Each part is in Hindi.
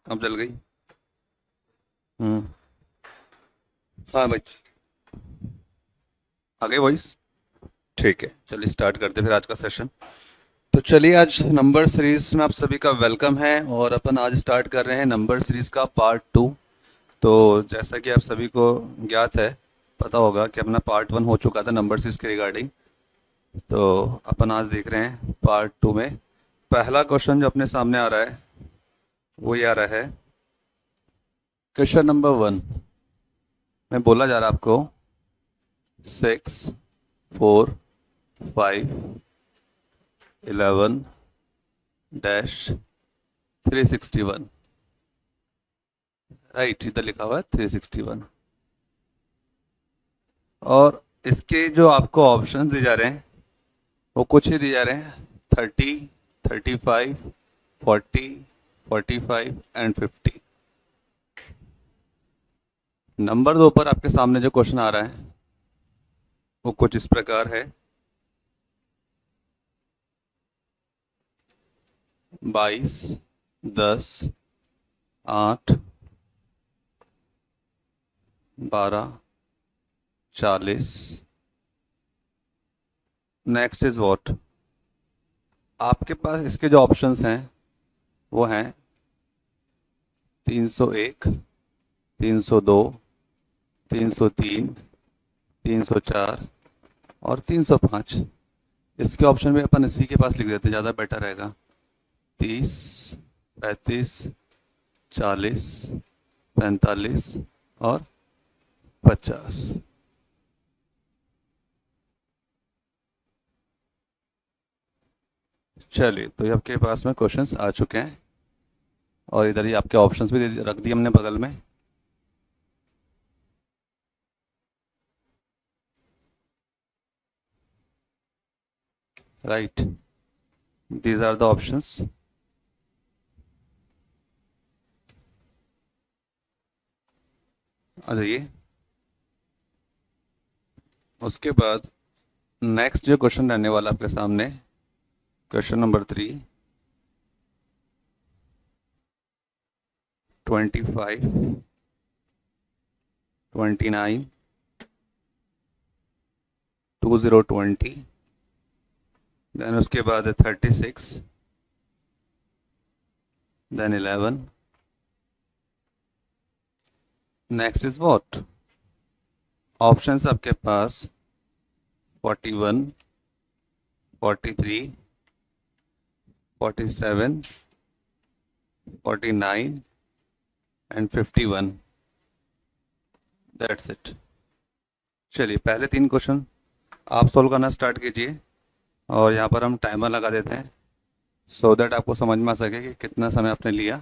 अब जल गई। हम्म। हाँ भाई। आ गई वॉइस। ठीक है, चलिए स्टार्ट करते हैं फिर आज का सेशन। तो चलिए, आज नंबर सीरीज में आप सभी का वेलकम है और अपन आज स्टार्ट कर रहे हैं नंबर सीरीज का पार्ट 2। तो जैसा कि आप सभी को ज्ञात है, पता होगा कि अपना पार्ट 1 हो चुका था नंबर सीरीज के रिगार्डिंग। तो अपन आज देख रहे हैं पार्ट 2 में पहला क्वेश्चन जो अपने सामने आ रहा है वो ये आ रहा है। क्वेश्चन नंबर 1 में बोला जा रहा है आपको 6, 4, 5, 11-361। राइट, इधर लिखा हुआ है 361। और इसके जो आपको ऑप्शन दिए जा रहे हैं वो कुछ ही दिए जा रहे हैं। 30, 35, 40, 45 एंड 50। नंबर 2 पर आपके सामने जो क्वेश्चन आ रहा है वो कुछ इस प्रकार है। 22, 10, 8, 12, 40। Next is what. आपके पास इसके जो ऑप्शंस हैं वो हैं 301, 302, 303, 304 और 305। इसके ऑप्शन भी अपन इसी के पास लिख देते, ज़्यादा बेटर रहेगा। 30, 35, 40, 45 और 50। चलिए, तो ये आपके पास में क्वेश्चंस आ चुके हैं और इधर ही आपके ऑप्शंस भी रख दिए हमने बगल में। Right, these are the options. आ जाइए। उसके बाद नेक्स्ट जो क्वेश्चन रहने वाला आपके सामने, क्वेश्चन नंबर 3। 25, 29, 2020। देन उसके बाद है 36, then 11। Next is what. Options आपके पास 41, 43, 47, 49 एंड 51। That's it. चलिए, पहले 3 क्वेश्चन आप सॉल्व करना स्टार्ट कीजिए और यहाँ पर हम टाइमर लगा देते हैं सो दैट आपको समझ में आ सके कि कितना समय आपने लिया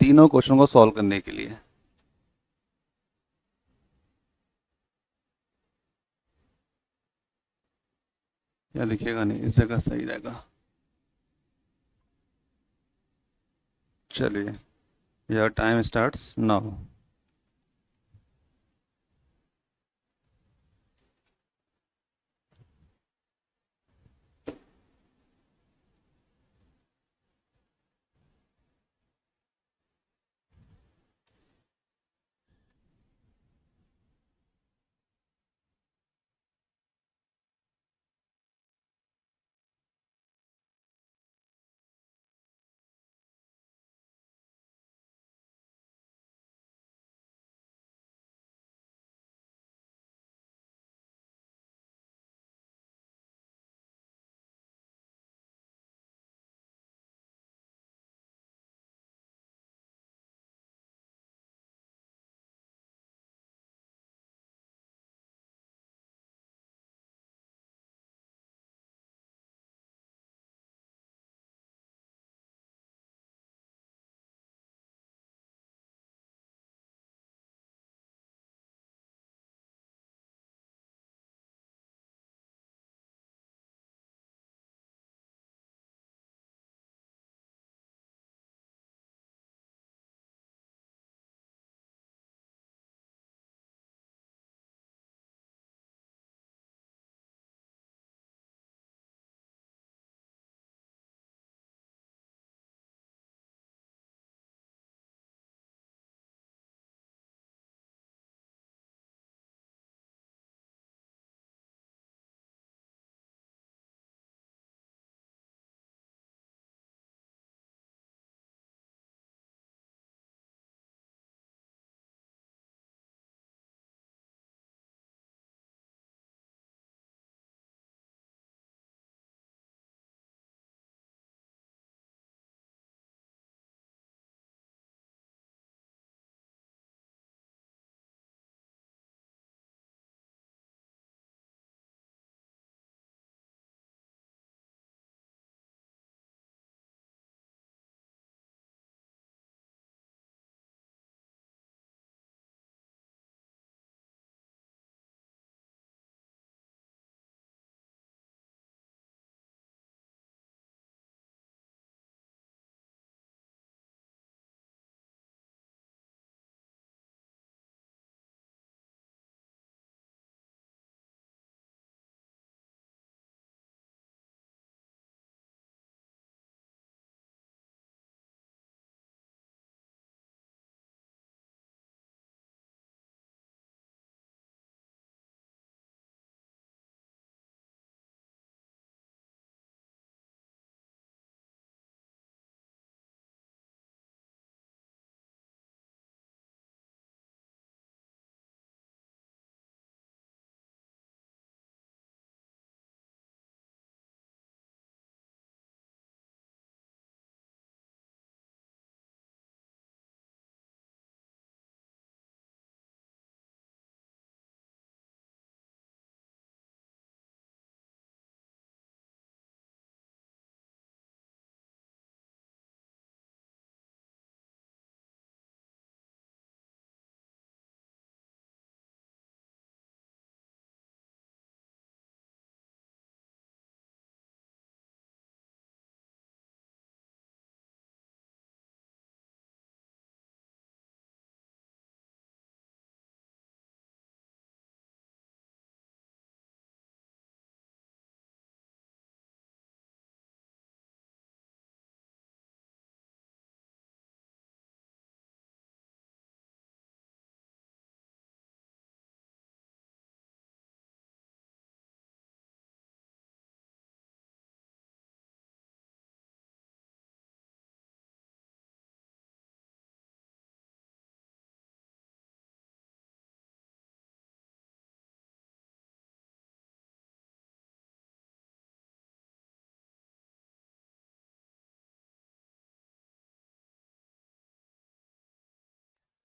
तीनों क्वेश्चन को सॉल्व करने के लिए। या दिखेगा नहीं, इस जगह सही रहेगा। चलिए, योर टाइम स्टार्ट्स नाउ।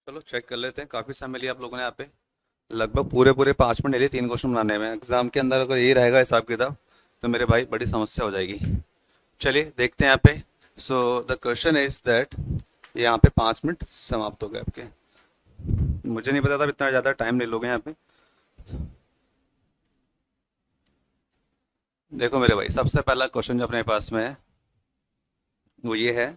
चलो चेक कर लेते हैं, काफ़ी समय लिया आप लोगों ने यहाँ पे, लगभग पूरे पूरे 5 मिनट ले लिए 3 क्वेश्चन बनाने में। एग्जाम के अंदर अगर यही रहेगा हिसाब किताब तो मेरे भाई बड़ी समस्या हो जाएगी। चलिए देखते हैं यहाँ पे। So the question is that, यहाँ पे 5 मिनट समाप्त हो गए आपके। मुझे नहीं पता था इतना ज़्यादा टाइम ले लोगे यहाँ पे। देखो मेरे भाई, सबसे पहला क्वेश्चन जो अपने पास में है वो ये है।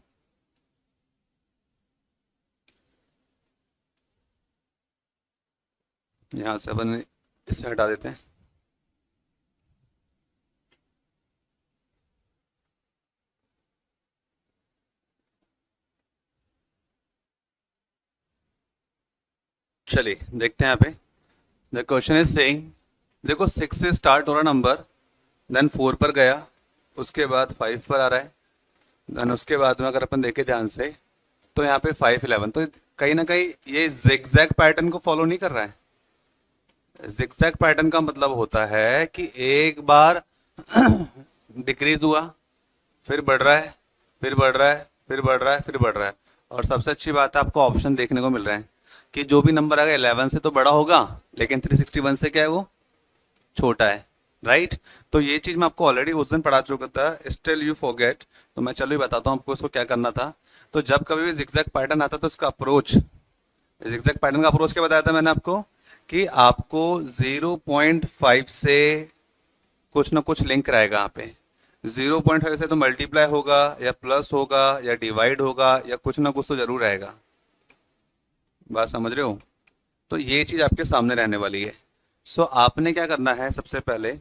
यहाँ से अपन इससे हटा देते हैं। चलिए देखते हैं यहाँ पे। द क्वेश्चन इज सेइंग, देखो 6 से स्टार्ट हो रहा नंबर, देन 4 पर गया, उसके बाद 5 पर आ रहा है, देन उसके बाद में अगर अपन देखें ध्यान से तो यहाँ पे 5 11, तो कहीं ना कहीं ये जिगजैग पैटर्न को फॉलो नहीं कर रहा है। जिगजैग पैटर्न का मतलब होता है कि एक बार डिक्रीज हुआ, फिर बढ़ रहा है, फिर बढ़ रहा है, फिर बढ़ रहा है, फिर बढ़ रहा है। और सबसे अच्छी बात है आपको ऑप्शन देखने को मिल रहे हैं कि जो भी नंबर आएगा 11 से तो बड़ा होगा, लेकिन 361 से क्या है वो छोटा है, राइट। तो ये चीज मैं आपको ऑलरेडी उस दिन पढ़ा चुका था, स्टिल यू फॉरगेट। तो मैं चलो ही बताता हूँ आपको इसको क्या करना था। तो जब कभी भी जिगजैग पैटर्न आता तो इसका अप्रोच, जिगजैग पैटर्न का अप्रोच क्या बताया था मैंने आपको, कि आपको 0.5 से कुछ ना कुछ लिंक रहेगा यहाँ पे। 0.5 से तो मल्टीप्लाई होगा या प्लस होगा या डिवाइड होगा या कुछ ना कुछ तो जरूर रहेगा। बात समझ रहे हो? तो ये चीज आपके सामने रहने वाली है। सो आपने क्या करना है, सबसे पहले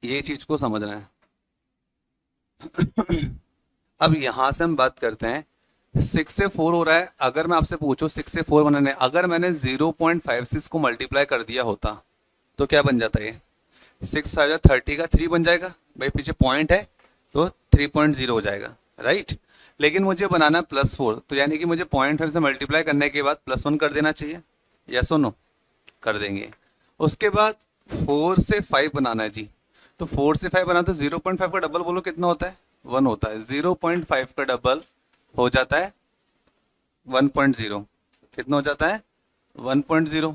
ये चीज को समझना है। अब यहां से हम बात करते हैं, 6 से 4 हो रहा है। अगर मैं आपसे पूछूं 6 से 4 बनाने, अगर मैंने 0.56 को मल्टीप्लाई कर दिया होता तो क्या बन जाता ये? 6 का 3 बन जाएगा भाई, पीछे पॉइंट है तो 3.0 हो जाएगा, राइट। लेकिन मुझे बनाना है +4, तो यानी कि मुझे 0.5 से मल्टीप्लाई करने के बाद +1 कर देना चाहिए, यस और नो? कर देंगे। उसके बाद 4 से 5 बनाना है जी। तो 4 से 5 बनाना, तो 0.5 का डबल बोलो कितना होता है? 1 होता है। 0.5 का डबल हो जाता है 1.0। कितना हो जाता है? 1.0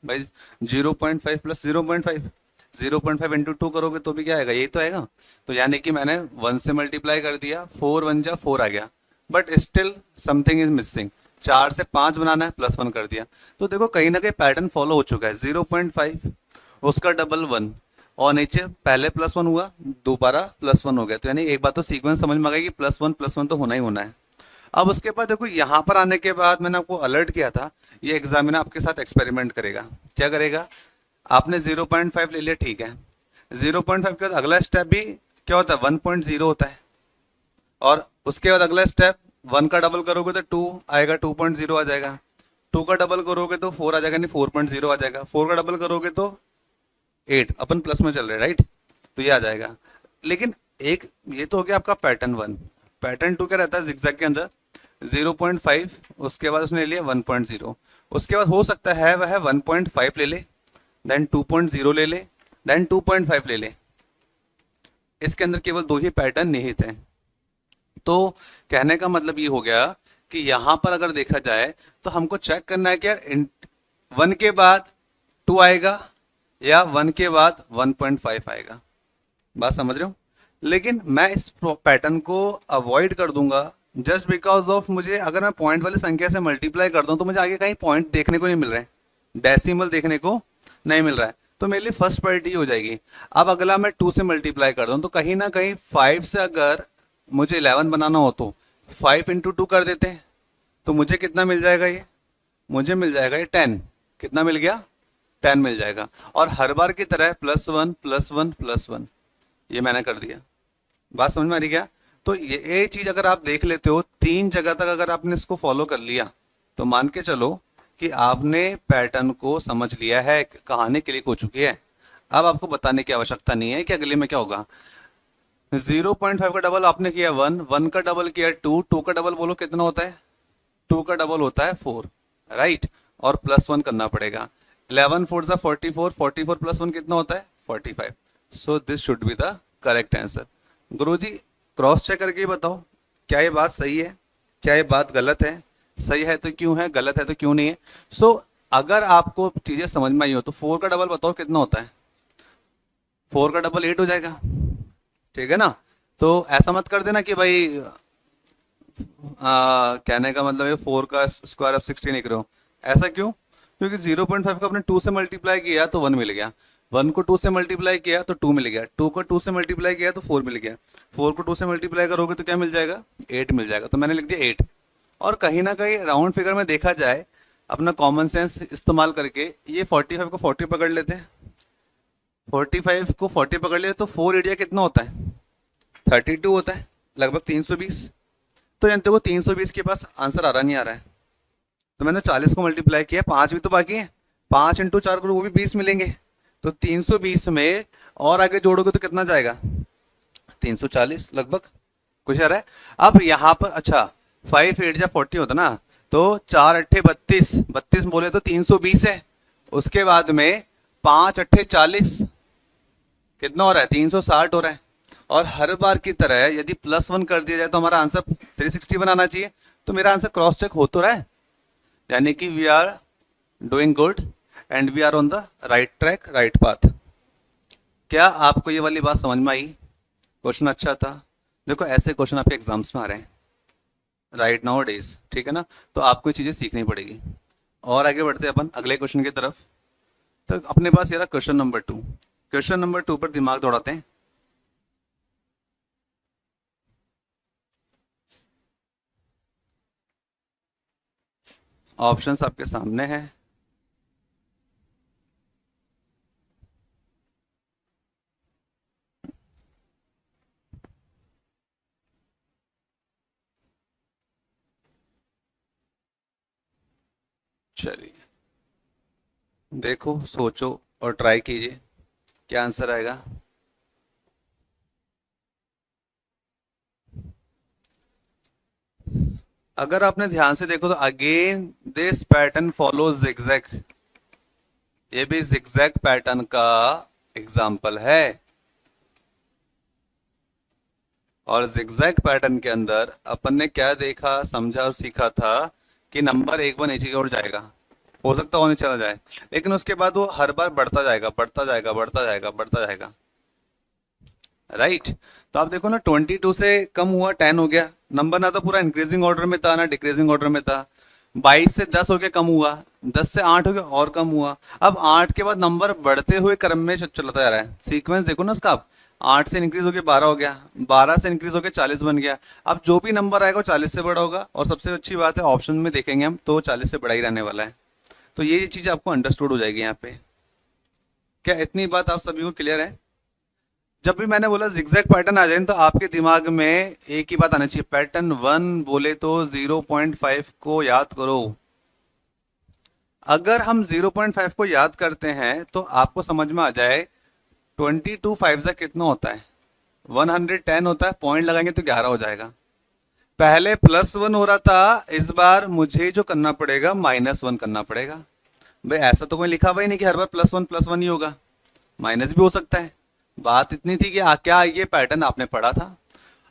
भाई। 0.5 प्लस 0.5, 0.5 इंटू 2 करोगे तो भी क्या आएगा? यही तो आएगा। तो यानी कि मैंने 1 से मल्टीप्लाई कर दिया, 4 1 जा 4 आ गया, but still something is missing. 4 से 5 बनाना है, +1 कर दिया। तो देखो कहीं ना कहीं पैटर्न फॉलो हो चुका है। 0.5 उसका डबल 1, और नीचे पहले +1 हुआ, दोबारा +1 हो गया। तो यानी एक बात तो सीक्वेंस समझ में आ गई कि +1 तो होना ही होना है। अब उसके बाद देखो यहाँ पर आने के बाद मैंने आपको अलर्ट किया था, ये एग्जामिनर आपके साथ एक्सपेरिमेंट करेगा। क्या करेगा? आपने 0.5 ले लिया, ठीक है। 0.5 के बाद अगला स्टेप भी क्या होता है? 1.0 होता है। और उसके बाद अगला स्टेप 1 का डबल करोगे तो 2 आएगा, 2.0 आ जाएगा। 2 का डबल करोगे तो 4 आ जाएगा, नहीं 4.0 आ जाएगा। 4 का डबल करोगे तो 8, अपन प्लस में चल रहे हैं, राइट। तो ये आ जाएगा। लेकिन एक ये तो हो गया आपका पैटर्न 1। पैटर्न 2 क्या रहता है जिगजैग के अंदर? 0.5, उसके बाद उसने लिया 1.0, उसके बाद हो सकता है वह 1.5 ले ले, देन 2.0 ले ले, देन 2.5 ले ले। इसके अंदर केवल 2 ही पैटर्न निहित हैं। तो कहने का मतलब ये हो गया कि यहां पर अगर देखा जाए तो हमको चेक करना है कि यार 1 के बाद 2 आएगा या 1 के बाद 1.5 आएगा। बात समझ रहे हो? लेकिन मैं इस पैटर्न को अवॉइड कर दूंगा जस्ट बिकॉज ऑफ, मुझे अगर मैं पॉइंट वाली संख्या से मल्टीप्लाई कर दूं तो मुझे आगे कहीं पॉइंट देखने को नहीं मिल रहे हैं, डेसिमल देखने को नहीं मिल रहा है। तो मेरे लिए फर्स्ट प्रायोरिटी हो जाएगी। अब अगला मैं 2 से मल्टीप्लाई कर दूं तो कहीं ना कहीं 5 से अगर मुझे 11 बनाना हो तो 5 इंटू 2 कर देते हैं, तो मुझे कितना मिल जाएगा? ये मुझे मिल जाएगा ये 10। कितना मिल गया? 10 मिल जाएगा। और हर बार की तरह +1 +1 +1 ये मैंने कर दिया। बात समझ में आ रही क्या? तो ये चीज अगर आप देख लेते हो 3 जगह तक अगर आपने इसको फॉलो कर लिया तो मान के चलो कि आपने पैटर्न को समझ लिया है, कहानी क्लिक हो चुकी है। अब आपको बताने की आवश्यकता नहीं है कि अगले में क्या होगा। 0.5 का डबल आपने किया 1, 1 का डबल किया 2, 2 का डबल बोलो कितना होता है? 2 का डबल होता है 4, राइट। और +1 करना पड़ेगा। 11 4 जा 44, 44 +1 कितना होता है? 45। So this should be the correct answer. गुरुजी क्रॉस चेक करके बताओ क्या ये बात सही है, क्या ये बात गलत है? सही है तो क्यों है, गलत है तो क्यों नहीं है। सो अगर आपको चीजें समझ में आई हो तो 4 का डबल बताओ कितना होता है। 4 का डबल 8 हो जाएगा, ठीक है ना। तो ऐसा मत कर देना कि भाई कहने का मतलब है 4 का स्क्वायर आप 16 लिख रहे हो। ऐसा क्यों? क्योंकि 0.5 को आपने 2 से मल्टीप्लाई किया तो 1 मिल गया, 1 को 2 से मल्टीप्लाई किया तो 2 मिल गया, 2 को 2 से मल्टीप्लाई किया तो 4 मिल गया, 4 को 2 से मल्टीप्लाई करोगे तो क्या मिल जाएगा, 8 मिल जाएगा। तो मैंने लिख दिया 8। और कहीं ना कहीं राउंड फिगर में देखा जाए अपना कॉमन सेंस इस्तेमाल करके ये 45 को 40 पकड़ लेते हैं, 45 को 40 पकड़ ले तो 4 एरिया कितना होता है, 32 होता है, लगभग 320। तो जानते हो 320 के पास आंसर आ रहा नहीं आ रहा है, तो मैंने 40 को मल्टीप्लाई किया, 5 भी तो बाकी है, 5 इंटू 4 करो वो भी 20 मिलेंगे। तो 320 में और आगे जोड़ोगे तो कितना जाएगा, 340 लगभग कुछ आ रहा है। अब यहाँ पर अच्छा 5 8 या 40 होता ना, तो 4 अट्ठे 32, 32 बोले तो 320 है। उसके बाद में 5 अट्ठे 40 कितना हो रहा है, 360 हो रहा है। और हर बार की तरह यदि +1 कर दिया जाए तो हमारा आंसर 360 बनाना चाहिए। तो मेरा आंसर क्रॉस चेक हो तो रहा है, यानी कि we are doing good and we are on the right track, right path. क्या आपको ये वाली बात समझ में आई? क्वेश्चन अच्छा था। देखो ऐसे क्वेश्चन आपके एग्जाम्स में आ रहे हैं राइट नाउ डेज, ठीक है ना। तो आपको ये चीजें सीखनी पड़ेगी। और आगे बढ़ते हैं अपन अगले क्वेश्चन की तरफ। तो अपने पास ये रहा क्वेश्चन नंबर 2। क्वेश्चन नंबर 2 पर दिमाग दौड़ाते हैं। ऑप्शंस आपके सामने हैं। चलिए देखो, सोचो और ट्राई कीजिए क्या आंसर आएगा। अगर आपने ध्यान से देखो तो again this pattern follow zigzag, ये भी जिगजैग पैटर्न का एग्जाम्पल है। और जिगजैग पैटर्न के अंदर अपन ने क्या देखा, समझा और सीखा था कि नंबर एक बार नीचे की ओर जाएगा, हो सकता है और नीचे चला जाए, लेकिन उसके बाद वो हर बार बढ़ता जाएगा, बढ़ता जाएगा, बढ़ता जाएगा, बढ़ता जाएगा, राइट। तो आप देखो ना 22 से कम हुआ 10 हो गया, नंबर ना तो पूरा इंक्रीजिंग ऑर्डर में था ना डिक्रीजिंग ऑर्डर में था। 22 से 10 हो गया कम हुआ, 10 से 8 हो गया और कम हुआ। अब 8 के बाद नंबर बढ़ते हुए क्रम में चलता जा रहा है, सीक्वेंस देखो ना उसका। आप 8 से इंक्रीज होकर 12 हो गया, 12 से इंक्रीज होकर 40 बन गया। अब जो भी नंबर आएगा वो 40 से बड़ा होगा, और सबसे अच्छी बात है ऑप्शन में देखेंगे हम तो 40 से बड़ा ही रहने वाला है। तो ये चीज आपको अंडरस्टूड हो जाएगी यहाँ पे। क्या इतनी बात आप सभी को क्लियर है? जब भी मैंने बोला जिगजैग पैटर्न आ जाए तो आपके दिमाग में एक ही बात आनी चाहिए, पैटर्न 1 बोले तो 0.5 को याद करो। अगर हम 0.5 को याद करते हैं तो आपको समझ में आ जाए 22 5 से कितना होता है, 110 होता है, पॉइंट लगाएंगे तो 11 हो जाएगा। पहले +1 हो रहा था, इस बार मुझे जो करना पड़ेगा -1 करना पड़ेगा। भाई ऐसा तो कोई लिखा हुआ ही नहीं कि हर बार +1 ही होगा, माइनस भी हो सकता है। बात इतनी थी कि क्या ये पैटर्न आपने पढ़ा था।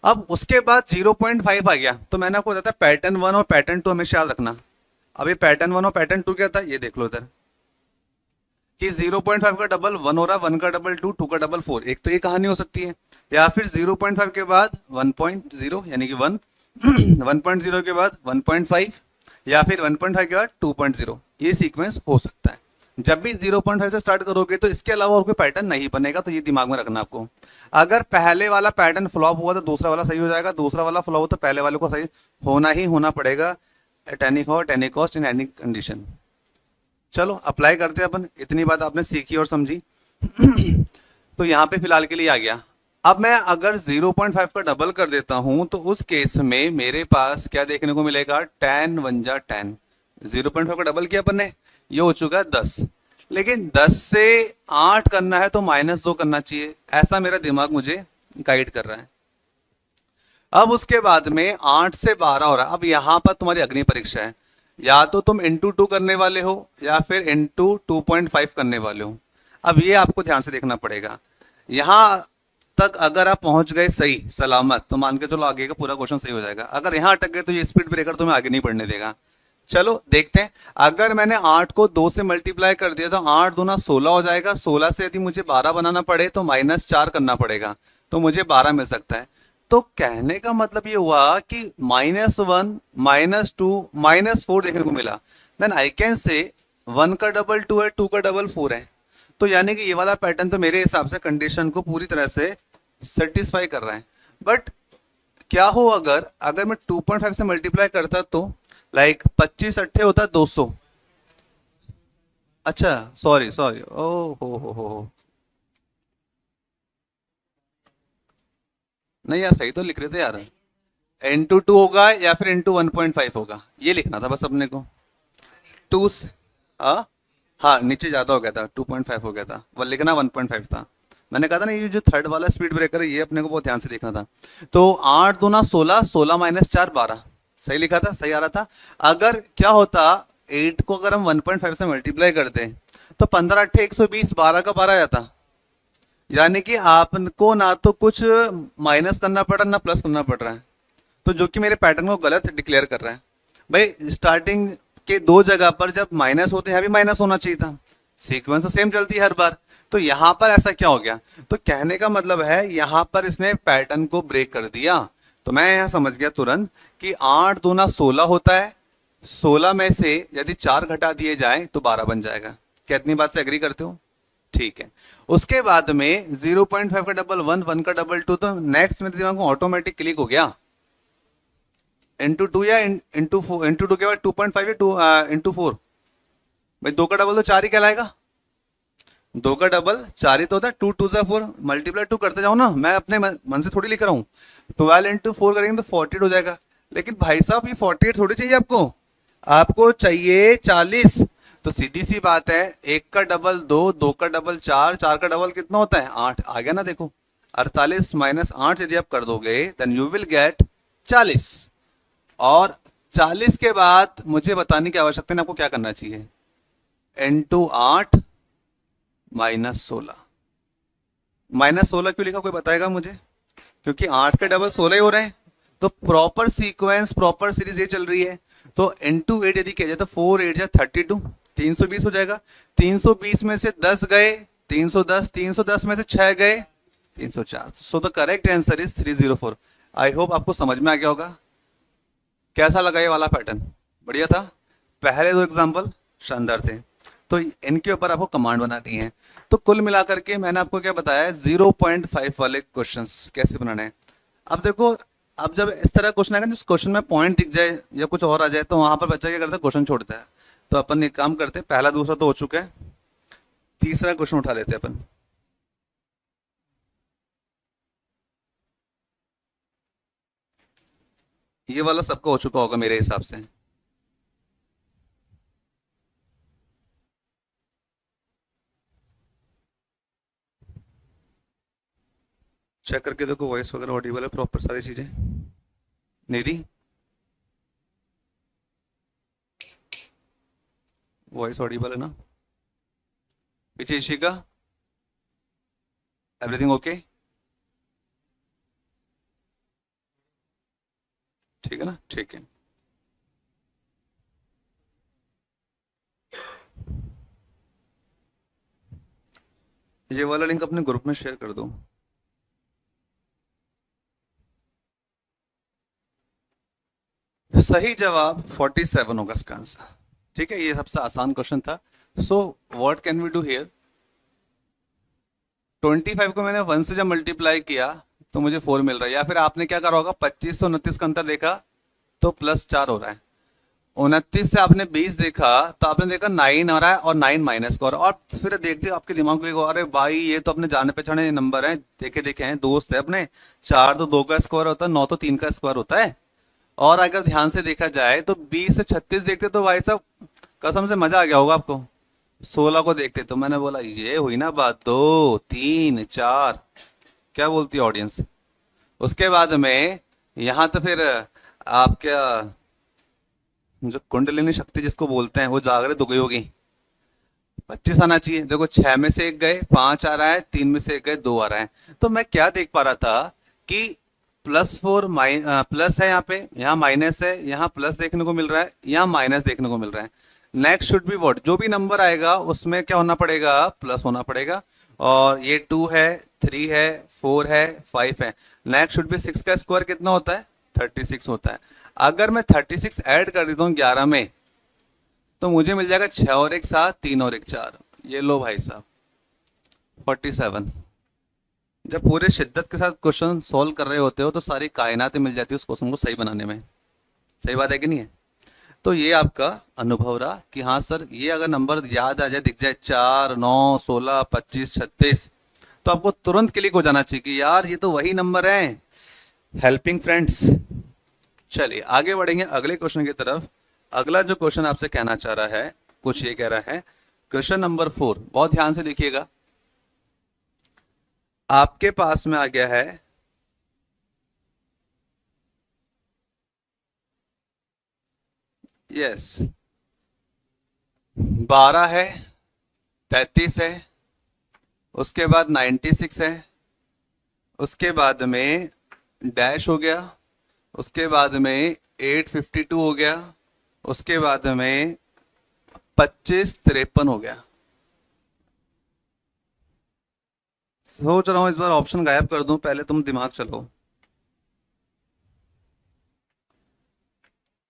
अब उसके बाद 0.5 आ गया, तो मैंने आपको बताया पैटर्न 1 और पैटर्न 2 हमेशा याद रखना। अब ये पैटर्न 1 और पैटर्न 2 क्या था, ये देख लो इधर कि 0.5 का डबल 1 हो रहा, 1 का डबल 2, 2 का डबल 4। एक तो ये कहानी हो सकती है, या फिर 0.5 के बाद 1.0 यानी कि 1 1.0 के बाद 1.5, या फिर 1.5 के बाद 2.0, ये सीक्वेंस हो सकता है। जब भी 0.5 से स्टार्ट करोगे तो इसके अलावा और कोई पैटर्न नहीं बनेगा, तो ये दिमाग में रखना आपको। अगर पहले वाला पैटर्न फ्लॉप हुआ तो दूसरा वाला सही हो जाएगा, दूसरा वाला फ्लॉप हुआ तो पहले वाले को सही ही होना पड़ेगा, at any cost in any condition. चलो अप्लाई करते हैं अपन, इतनी बात आपने सीखी और समझी। तो यहाँ पे फिलहाल के लिए आ गया। अब मैं अगर 0.5 का डबल कर देता हूं तो उस केस में मेरे पास क्या देखने को मिलेगा, 10 1 जा 10। 0.5 का डबल किया अपन ने, ये हो चुका है 10। लेकिन 10 से 8 करना है तो -2 करना चाहिए, ऐसा मेरा दिमाग मुझे गाइड कर रहा है। अब उसके बाद में 8 से 12 हो रहा है। अब यहां पर तुम्हारी अग्नि परीक्षा है, या तो तुम इंटू 2 करने वाले हो या फिर इंटू 2.5 करने वाले हो। अब ये आपको ध्यान से देखना पड़ेगा। यहां तक अगर आप पहुंच गए सही सलामत तो मान के चलो आगे का पूरा क्वेश्चन सही हो जाएगा। अगर यहां अटक गए तो ये स्पीड ब्रेकर तुम्हें आगे नहीं बढ़ने देगा। चलो देखते हैं। अगर मैंने 8 को 2 से मल्टीप्लाई कर दिया तो 8 दूना 16 हो जाएगा। 16 से यदि मुझे 12 बनाना पड़े तो -4 करना पड़ेगा, तो मुझे 12 मिल सकता है। तो कहने का मतलब ये हुआ कि -1 -2 -4 देखने को मिला। देन आई कैन से 1 का डबल 2 है, 2 का डबल 4 है। तो यानी कि ये वाला पैटर्न तो मेरे हिसाब से कंडीशन को पूरी तरह से सेटिस्फाई कर रहा है। बट क्या हो अगर अगर मैं 2.5 से मल्टीप्लाई करता तो लाइक 25 अट्ठे होता 200। अच्छा, सॉरी सॉरी, ओ हो। नहीं यार, सही तो लिख रहे थे यार। इंटू टू होगा या फिर इंटू 1.5 होगा, ये लिखना था बस अपने को। टू, हाँ हाँ, नीचे ज्यादा हो गया था, 2.5 हो गया था, वो लिखना 1.5 था। मैंने कहा था ना, ये जो थर्ड वाला स्पीड ब्रेकर है ये अपने को बहुत ध्यान से देखना था। तो 8 दूना 16, 16 -4 12, सही लिखा था, सही आ रहा था। अगर क्या होता 8 को अगर हम 1.5 से मल्टीप्लाई करते तो 15 अट्ठे 120, 12 का 12 आता। यानी कि आपको ना तो कुछ माइनस करना पड़ रहा ना प्लस करना पड़ रहा है, तो जो कि मेरे पैटर्न को गलत डिक्लेयर कर रहा है। भाई स्टार्टिंग के दो जगह पर जब माइनस होते हैं, यहाँ भी माइनस होना चाहिए था। सीक्वेंस तो सेम चलती है हर बार, तो यहाँ पर ऐसा क्या हो गया? तो कहने का मतलब है यहाँ पर इसने पैटर्न को ब्रेक कर दिया। तो मैं यहाँ समझ गया तुरंत कि 8 दूना 16 होता है, 16 में से यदि 4 घटा दिए जाए तो 12 बन जाएगा। क्या इतनी बात से एग्री करते हो? ठीक है। उसके बाद में 0.5 का डबल 1, 1 का डबल 2, तो नेक्स्ट मेरे दिमाग में ऑटोमेटिक क्लिक हो गया इंटू 2 या इंटू 4, इंटू 2 के बाद 2.5 या 2 इंटू 4। भाई 2 का डबल तो 4 ही कहलाएगा, 2 का डबल 4 ही तो होता है। 2 2 से 4, मल्टीप्लाई 2 करते जाओ ना, मैं अपने मन से थोड़ी लिख रहा हूँ। 12 इंटू 4 करेंगे तो 48 हो जाएगा। लेकिन भाई साहब ये 48 थोड़ी चाहिए आपको, आपको चाहिए 40। तो सीधी सी बात है, 1 का डबल 2, 2 का डबल 4, 4 का डबल कितना होता है 8, आ गया ना देखो। 48 माइनस 8 यदि आप कर दोगे देन यू विल गेट 40। और 40 के बाद मुझे बताने की आवश्यकता है आपको क्या करना चाहिए, इंटू 8 -16। -16 क्यों लिखा, कोई बताएगा मुझे? क्योंकि 8 के डबल 16 ही हो रहे हैं, तो प्रॉपर सीक्वेंस प्रॉपर सीरीज ये चल रही है। तो इंटू 8 यदि किया जाए तो 4 8 32, 320 हो जाएगा। 320 में से 10 गए 310, 310 में से 6 गए 304। So the correct answer is 304। I hope आपको समझ में आ गया होगा। कैसा लगा ये वाला पैटर्न? बढ़िया था। पहले दो एग्जाम्पल शानदार थे, तो इनके ऊपर आपको कमांड बनानी है। तो कुल मिलाकर के मैंने आपको क्या बताया है, 0.5 वाले क्वेश्चंस कैसे बनाने हैं। अब देखो, अब जब इस तरह क्वेश्चन आएगा, जिस क्वेश्चन में पॉइंट दिख जाए या कुछ और आ जाए, तो वहां पर बच्चा क्या करता है, क्वेश्चन छोड़ता है। तो अपन एक काम करते हैं, पहला दूसरा तो हो चुका है, तीसरा क्वेश्चन उठा लेते हैं अपन। ये वाला सबका हो चुका होगा मेरे हिसाब से। चेक करके देखो, वॉइस वगैरह ऑडिबल है प्रॉपर, सारी चीजें। निधि, वॉइस ऑडिबल है ना? पीछे इशिका, एवरीथिंग ओके? ठीक है ना? ठीक है। ये वाला लिंक अपने ग्रुप में शेयर कर दो। सही जवाब 47 होगा इसका आंसर। ठीक है, ये सबसे आसान क्वेश्चन था। So what can we do here, 25 को मैंने 1 से जब मल्टीप्लाई किया तो मुझे 4 मिल रहा है। या फिर आपने क्या करा होगा, 25 से 29 का अंतर देखा तो +4 हो रहा है। 29 से आपने 20 देखा तो आपने देखा 9 आ रहा है और 9 माइनस का, और फिर देखते आपके दिमाग में, अरे भाई ये तो अपने जाने पहचाने नंबर है, देखे देखे हैं, दोस्त है अपने। 4 तो 2 का स्क्वायर होता है, 9 तो 3 का स्क्वायर होता है। और अगर ध्यान से देखा जाए तो 20 से 36 देखते तो भाई साहब कसम से मजा आ गया होगा आपको। 16 को देखते तो मैंने बोला ये हुई ना बात, 2 3 4, क्या बोलती है ऑडियंस? उसके बाद में यहाँ तो फिर आप क्या, जो कुंडलिनी शक्ति जिसको बोलते हैं वो जागृत हो गई होगी। 25 आना चाहिए, देखो 6 में से 1 गए 5 आ रहा है, 3 में से 1 गए 2 आ रहा है। तो मैं क्या देख पा रहा था कि +4 प्लस है, यहाँ पे, यहाँ माइनस है, यहाँ प्लस देखने को मिल रहा है, यहाँ माइनस देखने को मिल रहा है। नेक्स्ट शुड बी व्हाट, जो भी नंबर आएगा उसमें क्या होना पड़ेगा, प्लस होना पड़ेगा। और ये 2 है, 3 है, 4 है, 5 है। नेक्स्ट शुड बी 6 का स्क्वायर कितना होता है, 36 होता है। अगर मैं 36 ऐड कर देता हूँ 11 में, तो मुझे मिल जाएगा 6 और 1 7, 3 और 1 4। ये लो भाई साहब, 47। जब पूरे शिद्दत के साथ क्वेश्चन सॉल्व कर रहे होते हो तो सारी कायनात मिल जाती है उस क्वेश्चन को सही बनाने में। सही बात है कि नहीं है? तो ये आपका अनुभव रहा कि हाँ सर, ये अगर नंबर याद आ जाए, दिख जाए 4 9 16 25 36, तो आपको तुरंत क्लिक हो जाना चाहिए कि यार ये तो वही नंबर है। Helping friends. चलिए आगे बढ़ेंगे अगले क्वेश्चन की तरफ। अगला जो क्वेश्चन आपसे कहना चाह रहा है, कुछ ये कह रहा है, क्वेश्चन नंबर 4, बहुत ध्यान से देखिएगा। आपके पास में आ गया है यस 12 है, 33 है, उसके बाद 96 है, उसके बाद में डैश हो गया, उसके बाद में 852 हो गया, उसके बाद में 2553 हो गया। सोच रहा हूं इस बार ऑप्शन गायब कर दूं, पहले तुम दिमाग चलो।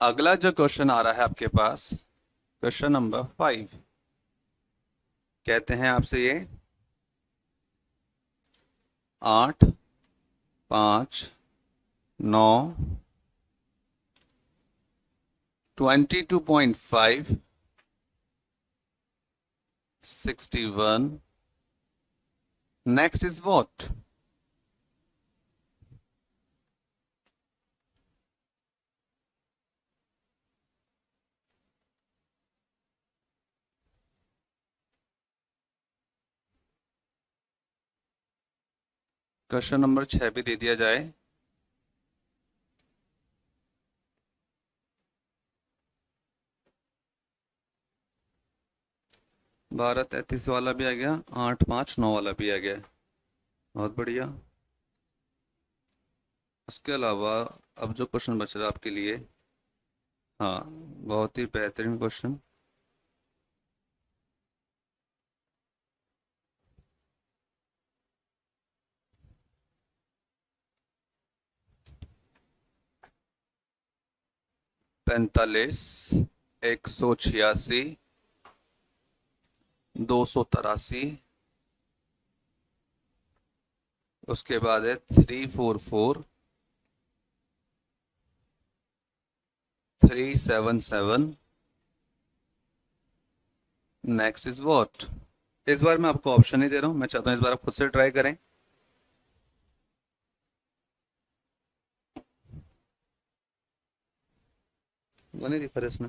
अगला जो क्वेश्चन आ रहा है आपके पास, क्वेश्चन नंबर 5, कहते हैं आपसे ये 8 5 9 22.5 61, next is what? Question number 6 भी दे दिया जाए। बारह 33 वाला भी आ गया, 8 5 9 वाला भी आ गया, बहुत बढ़िया। उसके अलावा अब जो क्वेश्चन बच रहा है आपके लिए, हाँ, बहुत ही बेहतरीन क्वेश्चन। पैंतालीस, 186, 283, उसके बाद है 344, 377, नेक्स्ट इज व्हाट? इस बार मैं आपको ऑप्शन नहीं दे रहा हूं, मैं चाहता हूं इस बार आप खुद से ट्राई करें। वो नहीं दिखा रहा इसमें?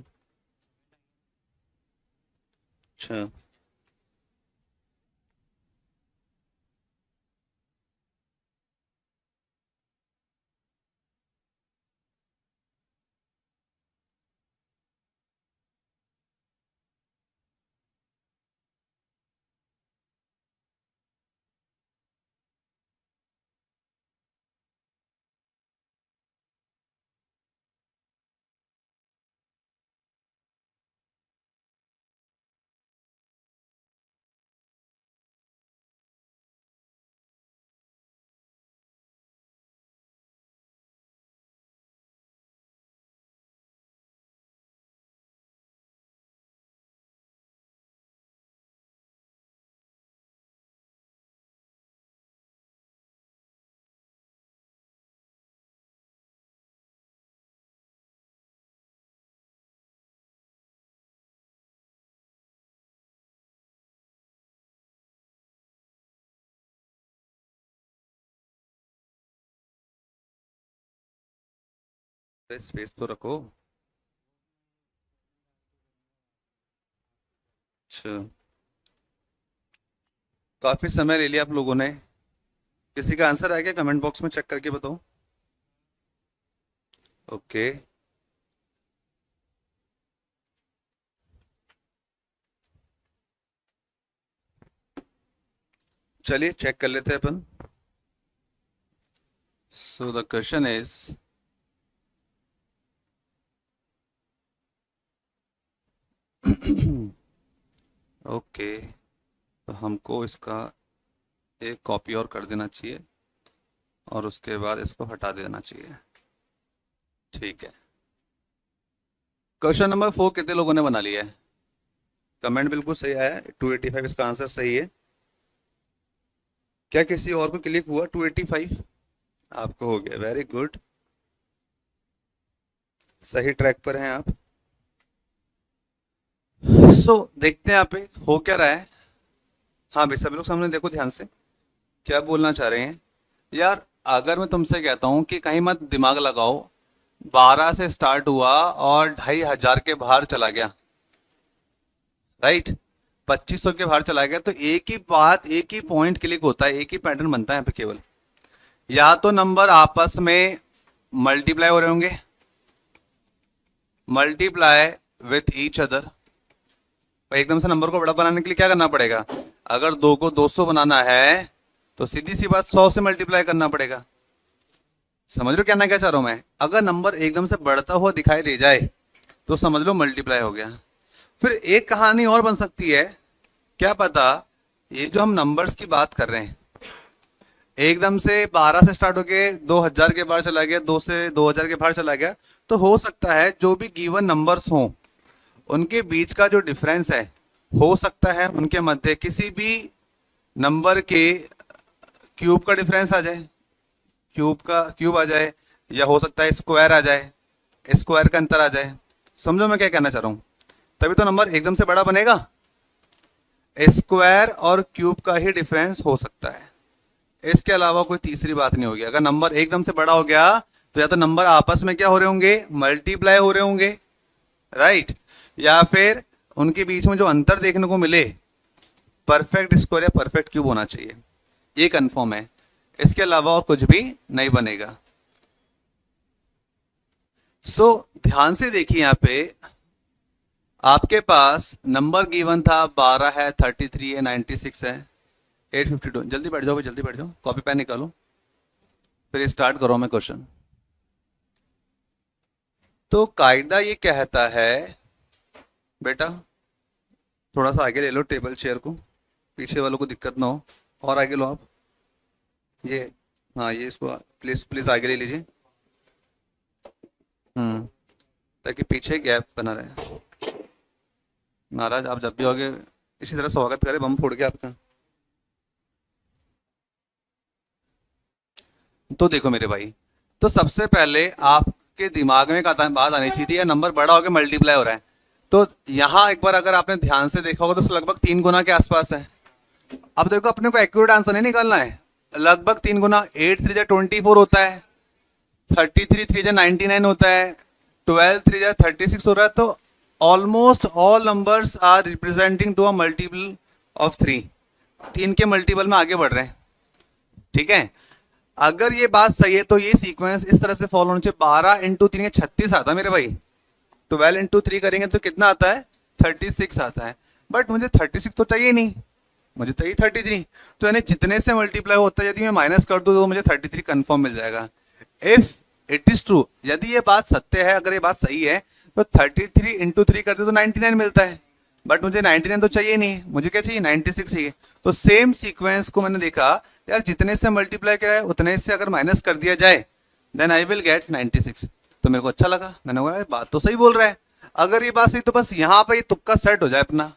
अच्छा, स्पेस तो रखो। अच्छा, काफी समय ले लिया आप लोगों ने। किसी का आंसर आ गया? कमेंट बॉक्स में चेक करके बताओ। ओके, चलिए चेक कर लेते हैं अपन। So the question is, okay, तो हमको इसका एक कॉपी और कर देना चाहिए और उसके बाद इसको हटा देना चाहिए। ठीक है, क्वेश्चन नंबर 4 कितने लोगों ने बना लिया है? कमेंट बिल्कुल सही आया है, 285 इसका आंसर सही है। क्या किसी और को क्लिक हुआ 285? आपको हो गया, वेरी गुड, सही ट्रैक पर हैं आप। देखते हैं यहाँ पे हो क्या रहा है। हाँ भाई, सभी लोग सामने देखो ध्यान से, क्या बोलना चाह रहे हैं यार। अगर मैं तुमसे कहता हूँ कि कहीं मत दिमाग लगाओ, 12 से स्टार्ट हुआ और 2500 के बाहर चला गया, राइट, 2500 के बाहर चला गया, तो एक ही बात, एक ही पॉइंट क्लिक होता है, एक ही पैटर्न बनता है यहाँ पे केवल। या तो नंबर आपस में मल्टीप्लाई हो रहे होंगे, मल्टीप्लाई विथ ईच अदर। एकदम से नंबर को बड़ा बनाने के लिए क्या करना पड़ेगा? अगर 2 को 200 बनाना है तो सीधी सी बात 100 से मल्टीप्लाई करना पड़ेगा। समझ लो क्या चाह रहा हूं मैं? अगर नंबर एकदम से बढ़ता हुआ दिखाई दे जाए तो समझ लो मल्टीप्लाई हो गया। फिर एक कहानी और बन सकती है, क्या पता ये जो हम नंबर्स की बात कर रहे हैं, एकदम से 12 से स्टार्ट होके 2000 के बाहर चला गया, 2 से 2000 के बाहर चला गया, तो हो सकता है जो भी गिवन नंबर्स हों उनके बीच का जो डिफरेंस है, हो सकता है उनके मध्य किसी भी नंबर के क्यूब का डिफरेंस आ जाए, क्यूब आ जाए, या हो सकता है स्क्वायर आ जाए, स्क्वायर का अंतर आ जाए। समझो मैं क्या कहना चाह रहा हूं? तभी तो नंबर एकदम से बड़ा बनेगा। स्क्वायर और क्यूब का ही डिफरेंस हो सकता है, इसके अलावा कोई तीसरी बात नहीं होगी। अगर नंबर एकदम से बड़ा हो गया तो या तो नंबर आपस में क्या हो रहे होंगे, मल्टीप्लाई हो रहे होंगे, राइट, या फिर उनके बीच में जो अंतर देखने को मिले परफेक्ट स्क्वायर या परफेक्ट क्यूब होना चाहिए, ये कंफर्म है। इसके अलावा और कुछ भी नहीं बनेगा। ध्यान से देखिए, यहाँ पे आपके पास नंबर गिवन था, 12 है, 33 है, 96 है, 852। जल्दी बैठ जाओ भाई, जल्दी बैठ जाओ, कॉपी पेन निकालो, फिर स्टार्ट करो मैं क्वेश्चन। तो कायदा ये कहता है, बेटा थोड़ा सा आगे ले लो टेबल चेयर को, पीछे वालों को दिक्कत ना हो, और आगे लो आप, ये, हाँ ये इसको प्लीज प्लीज आगे ले लीजिए, ताकि पीछे गैप बना रहे। महाराज आप जब भी होगे इसी तरह स्वागत करें, बम फोड़ के आपका। तो देखो मेरे भाई, तो सबसे पहले आपके दिमाग में एक बात आनी चाहिए थी, यह नंबर बड़ा होकर मल्टीप्लाई हो रहा है, तो यहाँ एक बार अगर आपने ध्यान से देखा होगा तो लगभग 3 गुना के आसपास है। अब देखो अपने को एक्यूरेट आंसर नहीं निकालना है, लगभग 3 गुना, 8 3 24 होता है, 33 3 99 होता है, 12 3 36 हो रहा है, तो almost all numbers are representing to a multiple of 3, 3 के मल्टीपल में आगे बढ़ रहे हैं, ठीक है। अगर ये बात सही है तो ये सीक्वेंस इस तरह से फॉलो होना चाहिए, 12 इंटू 3 36 आता है मेरे भाई, 12 इंटू 3 करेंगे तो कितना आता है, 36 आता है। बट मुझे 36 तो चाहिए नहीं, मुझे चाहिए 33, तो यानी जितने से मल्टीप्लाई होता है यदि मैं माइनस कर दूं तो मुझे 33 कंफर्म मिल जाएगा। इफ इट इज ट्रू, यदि ये बात सत्य है, अगर ये बात सही है तो 33 इंटू 3 करते तो 99 मिलता है, बट मुझे 99 तो चाहिए नहीं, मुझे क्या चाहिए, 96 चाहिए। तो सेम सीक्वेंस को मैंने देखा यार, जितने से मल्टीप्लाई किया है उतने से अगर माइनस कर दिया जाए देन आई विल गेट 96। तो मेरे को अच्छा लगा, मैंने बोला बात तो सही बोल रहा है। अगर ये बात सही तो बस यहाँ पे ये तुक्का सेट हो जाए अपना।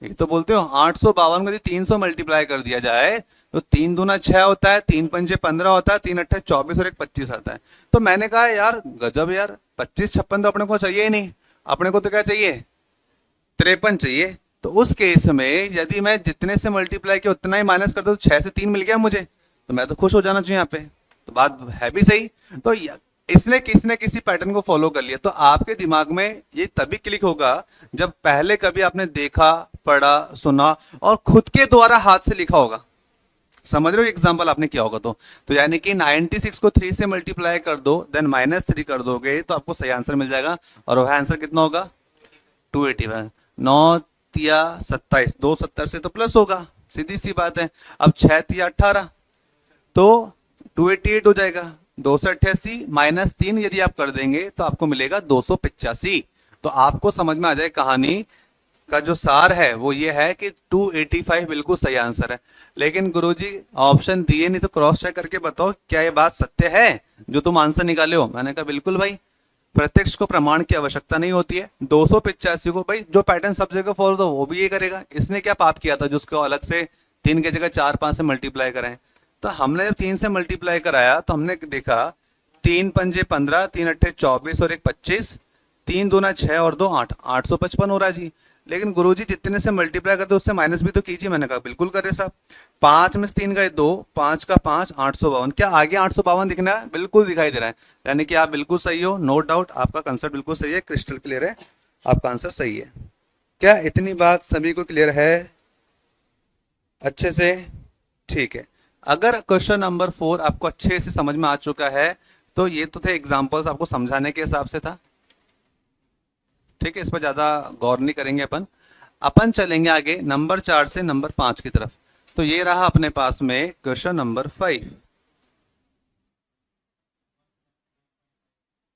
ये तो बोलते हो 852 को 300 मल्टीप्लाई कर दिया जाए तो 3 दूना 6 होता है, 3 पंजे 15 होता है, 3 अट्ठे 24 और 1 25 आता है। तो मैंने कहा यार गजब यार, 25 56 तो अपने को चाहिए ही नहीं, अपने को तो क्या चाहिए, 53 चाहिए। तो उस केस में यदि मैं जितने से मल्टीप्लाई किया उतना ही माइनस कर दो तो 6 से 3 मिल गया मुझे, तो मैं तो खुश हो जाना चाहिए यहाँ पे। तो बात है भी सही। तो इसने किसी ने किसी पैटर्न को फॉलो कर लिया, तो आपके दिमाग में ये तभी क्लिक होगा जब पहले कभी आपने देखा, पढ़ा, सुना और खुद के द्वारा हाथ से लिखा होगा। समझ रहे हो, एग्जाम्पल आपने किया होगा तो यानी कि 96 को 3 से मल्टीप्लाई कर दो देन -3 कर दोगे तो आपको सही आंसर मिल जाएगा, और वह आंसर कितना होगा, 281। 9 तिया 27, 270 से तो प्लस होगा, सीधी सी बात है। अब 6 तिया 18 तो 288 हो जाएगा। 288 माइनस 3 यदि आप कर देंगे तो आपको मिलेगा 285। तो आपको समझ में आ जाए कहानी का जो सार है वो ये है कि 285 बिल्कुल सही आंसर है। लेकिन गुरुजी ऑप्शन दिए नहीं तो क्रॉस चेक करके बताओ क्या ये बात सत्य है जो तुम आंसर निकाले हो। मैंने कहा बिल्कुल भाई, प्रत्यक्ष को प्रमाण की आवश्यकता नहीं होती है। 285 को भाई जो पैटर्न सब जगह फॉलो था वो भी ये करेगा। इसने क्या पाप किया था जो उसको अलग से 3 की जगह 4 5 से मल्टीप्लाई कराएं। तो हमने जब 3 से मल्टीप्लाई कराया तो हमने देखा 3 पंजे 15, 3 अट्ठे 24 और 1 25, 3 दूना 6 और 2 8, 855 हो रहा है जी। लेकिन गुरुजी जितने से मल्टीप्लाई करते उससे माइनस भी तो कीजिए। मैंने कहा बिल्कुल कर रहे साहब। 5 में से 3 गए 2, 5 का 5, 852। क्या आगे 852 दिखना है? बिल्कुल दिखाई दे रहा है। यानी कि आप बिल्कुल सही हो, नो डाउट आपका कंसेप्ट बिल्कुल सही है, क्रिस्टल क्लियर है, आपका आंसर सही है। क्या इतनी बात सभी को क्लियर है अच्छे से? ठीक है। अगर क्वेश्चन नंबर 4 आपको अच्छे से समझ में आ चुका है तो ये तो थे एग्जाम्पल्स आपको समझाने के हिसाब से था, ठीक है, इस पर ज्यादा गौर नहीं करेंगे अपन। अपन चलेंगे आगे नंबर 4 से नंबर 5 की तरफ। तो ये रहा अपने पास में क्वेश्चन नंबर 5।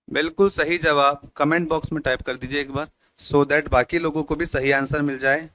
बिल्कुल सही जवाब कमेंट बॉक्स में टाइप कर दीजिए एक बार, सो दैट बाकी लोगों को भी सही आंसर मिल जाए।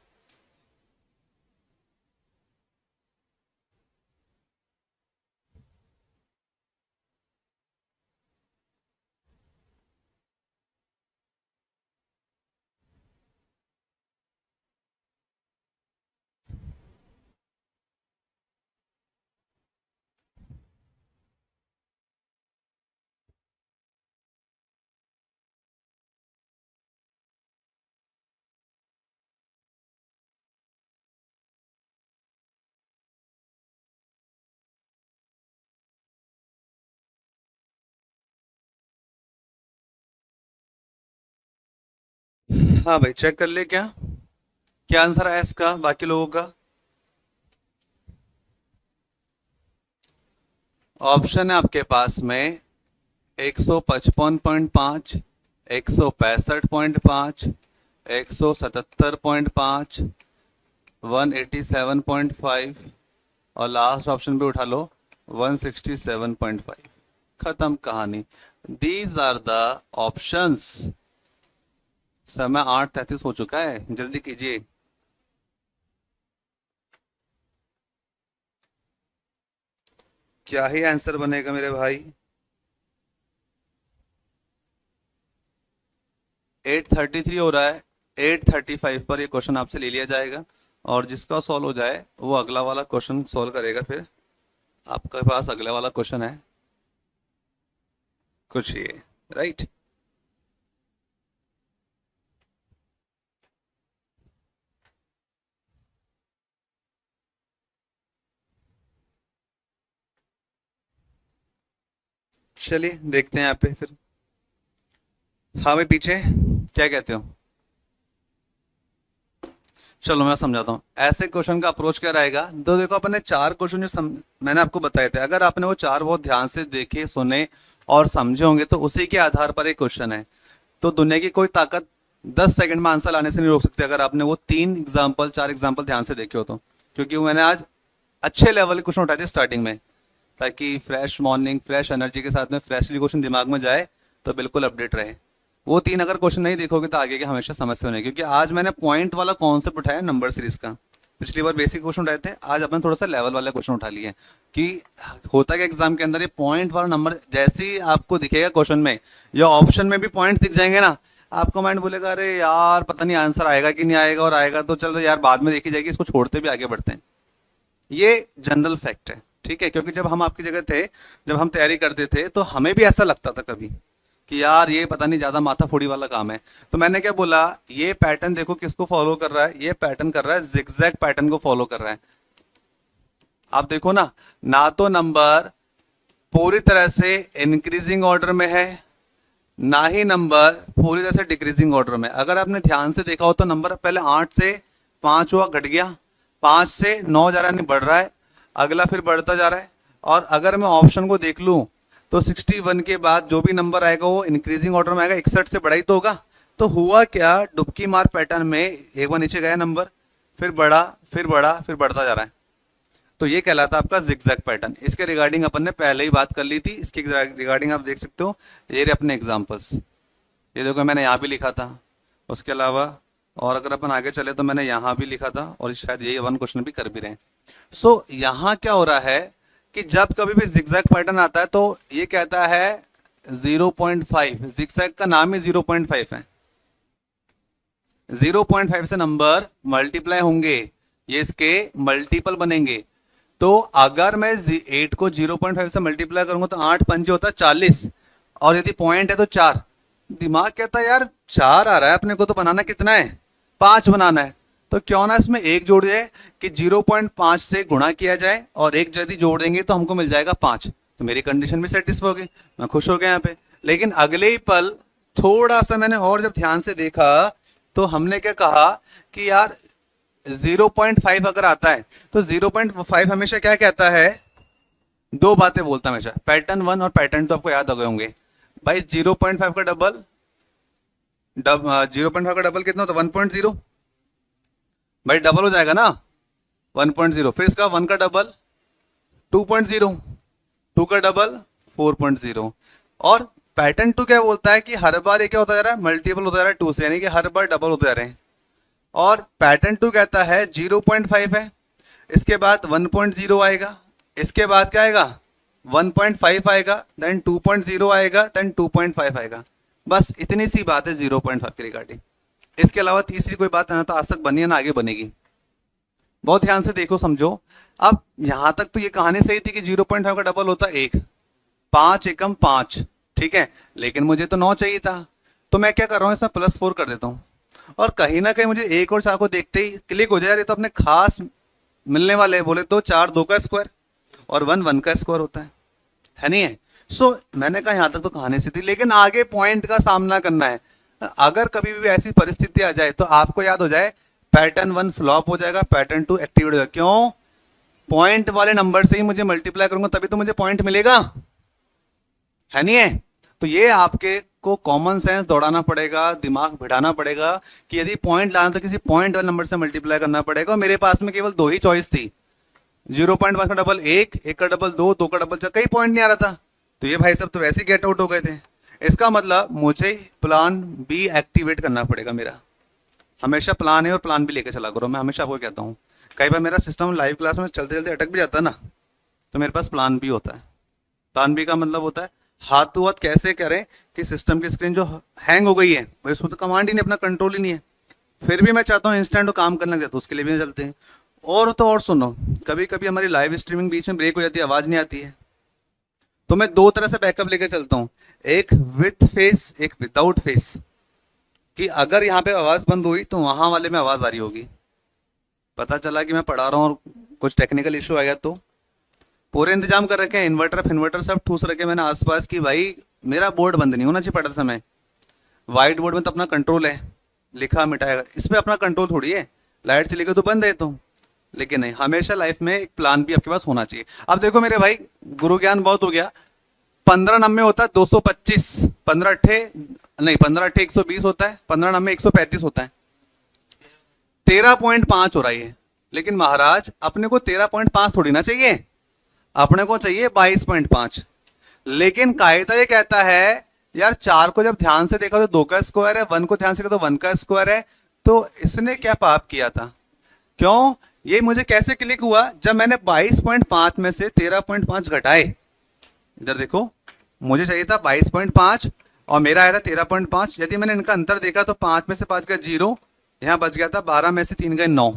हाँ भाई चेक कर ले क्या क्या आंसर है इसका बाकी लोगों का। ऑप्शन है आपके पास में 155.5, 165.5, 177.5, 187.5 और लास्ट ऑप्शन भी उठा लो 167.5। खत्म कहानी। These are the options. समय 8:33 हो चुका है, जल्दी कीजिए। क्या ही आंसर बनेगा मेरे भाई? 8:33 हो रहा है। 8:35 पर ये क्वेश्चन आपसे ले लिया जाएगा और जिसका सॉल्व हो जाए वो अगला वाला क्वेश्चन सॉल्व करेगा। फिर आपके पास अगला वाला क्वेश्चन है कुछ ये, राइट। चलिए देखते हैं यहाँ पे फिर। हाँ भाई पीछे क्या कहते हो? चलो मैं समझाता हूँ। ऐसे क्वेश्चन का अप्रोच क्या रहेगा, तो देखो अपने 4 क्वेश्चन जो मैंने आपको बताए थे, अगर आपने वो 4 बहुत ध्यान से देखे सुने और समझे होंगे तो उसी के आधार पर एक क्वेश्चन है। तो दुनिया की कोई ताकत 10 सेकंड में आंसर लाने से नहीं रोक सकती अगर आपने वो 3 एग्जाम्पल 4 एग्जाम्पल ध्यान से देखे हो तो। क्योंकि वो मैंने आज अच्छे लेवल के क्वेश्चन उठाए थे स्टार्टिंग में, ताकि फ्रेश मॉर्निंग फ्रेश एनर्जी के साथ में फ्रेशली क्वेश्चन दिमाग में जाए तो बिल्कुल अपडेट रहे। वो 3 अगर क्वेश्चन नहीं देखोगे तो आगे के हमेशा समस्या होने, क्योंकि आज मैंने पॉइंट वाला कॉन्सेप्ट उठाया नंबर सीरीज का। पिछली बार बेसिक क्वेश्चन उठाए थे, आज अपन थोड़ा सा लेवल वाले क्वेश्चन उठा लिए कि होता है एग्जाम के अंदर ये पॉइंट वाला नंबर जैसे ही आपको दिखेगा क्वेश्चन में या ऑप्शन में भी पॉइंट्स दिख जाएंगे ना, आपका माइंड बोलेगा अरे यार पता नहीं आंसर आएगा कि नहीं आएगा, और आएगा तो चलो यार बाद में देखी जाएगी, इसको छोड़ते भी आगे बढ़ते हैं। ये जनरल फैक्ट है, ठीक है। क्योंकि जब हम आपकी जगह थे, जब हम तैयारी करते थे तो हमें भी ऐसा लगता था कभी कि यार ये पता नहीं ज्यादा माथा फोड़ी वाला काम है। तो मैंने क्या बोला, ये पैटर्न देखो किसको फॉलो कर रहा है, ये पैटर्न कर रहा है जिगजैग पैटर्न को फॉलो कर रहा है। आप देखो ना तो नंबर पूरी तरह से इंक्रीजिंग ऑर्डर में है, ना ही नंबर पूरी तरह से डिक्रीजिंग ऑर्डर में। अगर आपने ध्यान से देखा हो तो नंबर पहले 8 से 5 हुआ, घट गया, 5 से 9 जा रहा, नहीं बढ़ रहा है, अगला फिर बढ़ता जा रहा है। और अगर मैं ऑप्शन को देख लूं तो 61 के बाद जो भी नंबर आएगा वो इंक्रीजिंग ऑर्डर में आएगा, 61 से बढ़ा ही तो होगा। तो हुआ क्या, डुबकी मार पैटर्न में एक बार नीचे गया नंबर, फिर बढ़ा फिर बढ़ा फिर बढ़ता जा रहा है। तो ये कहलाता है आपका जिगजैग पैटर्न। इसके रिगार्डिंग अपन ने पहले ही बात कर ली थी। इसके रिगार्डिंग आप देख सकते हो, ये रहे अपने एग्जांपल्स। ये देखो मैंने यहाँ भी लिखा था, उसके अलावा और अगर अपन आगे चले तो मैंने यहाँ भी लिखा था, और शायद यही वन क्वेश्चन भी कर भी रहे हैं। सो यहाँ क्या हो रहा है कि जब कभी भी जिगजैग पैटर्न आता है तो ये कहता है 0.5, जिगजैग का नाम ही 0.5 है। 0.5 से नंबर मल्टीप्लाई होंगे, ये इसके मल्टीपल बनेंगे। तो अगर मैं 8 को 0.5 से मल्टीप्लाई करूंगा तो 8 पंजे होता है 40, और यदि पॉइंट है तो 4। दिमाग कहता है यार 4 आ रहा है अपने को, तो बनाना कितना है, 5 बनाना है। तो क्यों ना इसमें एक जोड़ जाए कि 0.5 से गुणा किया जाए, और एक यदि जोड़ देंगे तो हमको मिल जाएगा 5। तो मेरी कंडीशन भी सेटिस्फाई हो गई, मैं खुश हो गया यहाँ पे। लेकिन अगले ही पल थोड़ा सा मैंने और जब ध्यान से देखा तो हमने क्या कहा कि यार 0.5 अगर आता है तो 0.5 हमेशा क्या कहता है, दो बातें बोलता है हमेशा। पैटर्न 1 और पैटर्न 2 आपको याद हो गए होंगे भाई। 0.5 का डबल 0.5 का डबल कितना होता है, 1.0 भाई, डबल हो जाएगा ना 1.0। फिर इसका 1 का डबल 2.0, 2 का डबल 4.0। और पैटर्न 2 क्या बोलता है कि हर बार ये क्या होता जा रहा है, मल्टीपल होता जा रहा है 2 से, यानी कि हर बार डबल होते जा रहे हैं। और पैटर्न 2 कहता है 0.5 है, इसके बाद 1.0 आएगा, इसके बाद क्या आएगा 1.5 आएगा, देन 2.0 आएगा, देन 2.5 आएगा। बस इतनी सी बात है 0.5 के रिगार्डिंग। इसके अलावा तीसरी कोई बात ना तो आज तक बनी है ना आगे बनेगी। बहुत ध्यान से देखो समझो। अब यहां तक तो ये कहानी सही थी कि 0.5 का डबल होता है 1, 5 एकम 5, ठीक है। लेकिन मुझे तो 9 चाहिए था, तो मैं क्या कर रहा हूँ इसमें +4 कर देता हूँ। और कहीं ना कहीं मुझे 1 और 4 को देखते ही क्लिक हो जाए, ये तो अपने खास मिलने वाले हैं। बोले तो 4 2 का स्क्वायर और 1 1 का स्क्वायर होता है नहीं है। सो मैंने कहा यहां तक तो कहानी सी थी, लेकिन आगे पॉइंट का सामना करना है। अगर कभी भी ऐसी परिस्थिति आ जाए तो आपको याद हो जाए पैटर्न 1 फ्लॉप हो जाएगा, पैटर्न 2 एक्टिवेट हो जाएगा। क्यों, पॉइंट वाले नंबर से ही मुझे मल्टीप्लाई करूंगा तभी तो मुझे पॉइंट मिलेगा, है नहीं है। तो ये आपके को कॉमन सेंस दौड़ाना पड़ेगा, दिमाग भिड़ाना पड़ेगा कि यदि पॉइंट लाना तो किसी पॉइंट वाले नंबर से मल्टीप्लाई करना पड़ेगा। और मेरे पास में केवल 2 ही चॉइस थी, 0.5 का डबल 1, 1 का डबल 2, 2 का डबल 4, कई पॉइंट नहीं आ रहा था। तो ये भाई सब तो वैसे ही गेट आउट हो गए थे। इसका मतलब मुझे प्लान बी एक्टिवेट करना पड़ेगा मेरा। हमेशा प्लान ए और प्लान बी लेके चला करो, मैं हमेशा आपको कहता हूँ। कई बार मेरा सिस्टम लाइव क्लास में चलते चलते अटक भी जाता है ना, तो मेरे पास प्लान बी होता है। प्लान बी का मतलब होता है हाथ टू हाथ कैसे करें कि सिस्टम की स्क्रीन जो हैंग हो गई है भाई, उसमें तो कमांड ही नहीं, अपना कंट्रोल ही नहीं है, फिर भी मैं चाहता हूँ इंस्टेंट वो काम करने लग जाए, तो उसके लिए भी चलते हैं। और तो और सुनो, कभी कभी हमारी लाइव स्ट्रीमिंग बीच में ब्रेक हो जाती है, आवाज़ नहीं आती है, तो मैं 2 तरह से बैकअप लेके चलता हूँ, एक विथ फेस, एक विदाउट फेस। कि अगर यहाँ पे आवाज़ बंद हुई तो वहाँ वाले में आवाज़ आ रही होगी। पता चला कि मैं पढ़ा रहा हूँ और कुछ टेक्निकल इशू आ गया, तो पूरे इंतजाम कर रखे हैं, इन्वर्टर सब ठूस रखे मैंने आसपास कि भाई मेरा बोर्ड बंद नहीं होना चाहिए पढ़ते समय। व्हाइट बोर्ड में तो अपना कंट्रोल है, लिखा मिटाएगा, इस पर अपना कंट्रोल थोड़ी है। लाइट चली गई तो बंद है, तो लेकिन नहीं, हमेशा लाइफ में एक प्लान भी आपके पास होना चाहिए। अब देखो मेरे भाई, गुरु ज्ञान बहुत हो गया। 15 नंबे होता है 225, 15 अट्ठे 120 होता है, 15 नंबे 135 होता है, 13.5 हो रहा है। लेकिन महाराज अपने को 13.5 थोड़ी ना चाहिए, अपने को चाहिए 22.5। लेकिन कायदा ये कहता है यार 4 को जब ध्यान से देखा तो 2 का स्क्वायर है, 1 को ध्यान से देखा तो 1 का स्क्वायर है, तो इसने क्या पाप किया था। क्यों, ये मुझे कैसे क्लिक हुआ, जब मैंने 22.5 में से 13.5 घटाए। इधर देखो, मुझे चाहिए था 22.5 और मेरा आया था 13.5। यदि मैंने इनका अंतर देखा तो 5 में से 5 गए 0, यहाँ बच गया था 12 में से 3 गए 9,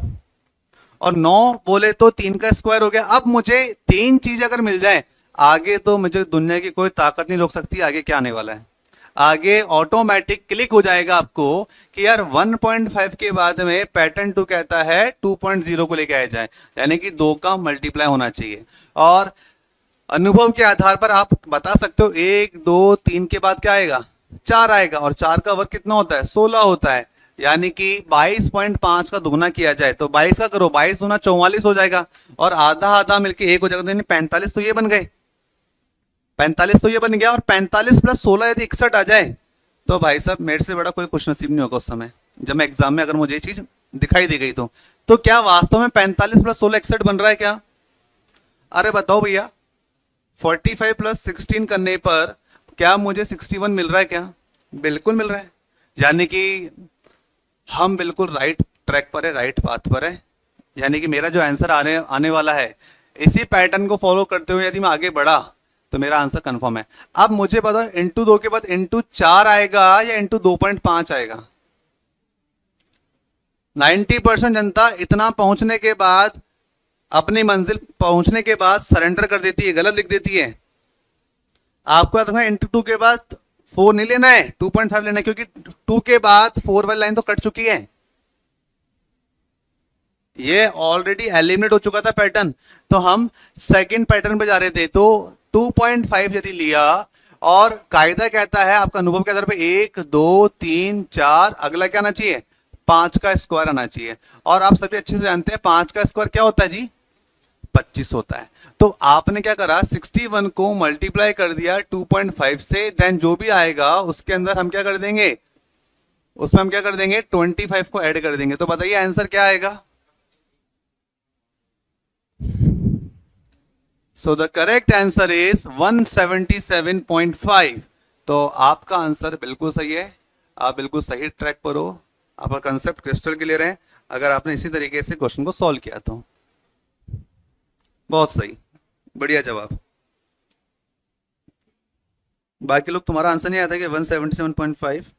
और 9 बोले तो 3 का स्क्वायर हो गया। अब मुझे 3 चीज अगर मिल जाए आगे, तो मुझे दुनिया की कोई ताकत नहीं रोक सकती आगे क्या आने वाला है। आगे ऑटोमेटिक क्लिक हो जाएगा आपको कि यार 1.5 के बाद में पैटर्न 2 कहता है 2.0 को लेके आया जाए, यानी कि 2 का मल्टीप्लाई होना चाहिए। और अनुभव के आधार पर आप बता सकते हो 1 2 3 के बाद क्या आएगा, 4 आएगा, और 4 का वर्ग कितना होता है, 16 होता है। यानी कि 22.5 का दुगना किया जाए तो 22 का करो, 22 दूना 44 हो जाएगा, और आधा आधा मिलके 1 हो जाएगा, तो 45 तो ये बन गए, 45 तो ये बन गया। और 45 + 16 यदि 61 आ जाए तो भाई साहब मेरे से बड़ा कोई खुश नसीब नहीं होगा उस समय, जब मैं एग्जाम में अगर मुझे ये चीज दिखाई दी गई तो क्या वास्तव में 45 + 16 61 बन रहा है क्या, अरे बताओ भैया, 45 प्लस 16 करने पर क्या मुझे 61 मिल रहा है क्या? बिल्कुल मिल रहा है। यानी कि हम बिल्कुल राइट ट्रैक पर है, राइट पाथ पर है। यानी कि मेरा जो आंसर आने आने वाला है, इसी पैटर्न को फॉलो करते हुए यदि मैं आगे बढ़ा तो मेरा आंसर कंफर्म है। अब मुझे पता इंटू 2 के बाद इंटू 4 आएगा या इंटू 2.5 आएगा। 90% जनता इतना पहुंचने के बाद, अपनी मंजिल पहुंचने के बाद सरेंडर कर देती है, गलत लिख देती है। आपको याद रखना इंटू 2 के बाद 4 नहीं लेना है, 2.5 लेना है, क्योंकि 2 के बाद 4 वाली लाइन तो कट चुकी है। ये ऑलरेडी एलिमिनेट हो चुका था पैटर्न। तो हम सेकंड पैटर्न पे जा रहे थे, तो 2.5 यदि लिया, और कायदा कहता है आपका अनुभव के आधार पे 1 2 3 4, अगला क्या आना चाहिए? 5 का स्क्वायर आना चाहिए। और आप सभी अच्छे से जानते हैं 5 का स्क्वायर क्या होता है जी? 25 होता है। तो आपने क्या करा, 61 को मल्टीप्लाई कर दिया 2.5 से, देन जो भी आएगा उसके अंदर हम क्या कर देंगे, उसमें हम क्या कर देंगे, 25 को ऐड कर देंगे। तो बताइए आंसर क्या आएगा? So the correct answer is 177.5। तो आपका आंसर बिल्कुल सही है, आप बिल्कुल सही ट्रैक पर हो, आपका कंसेप्ट क्रिस्टल क्लियर है। अगर आपने इसी तरीके से क्वेश्चन को सॉल्व किया तो बहुत सही, बढ़िया जवाब। बाकी लोग, तुम्हारा आंसर नहीं आता कि 177.5?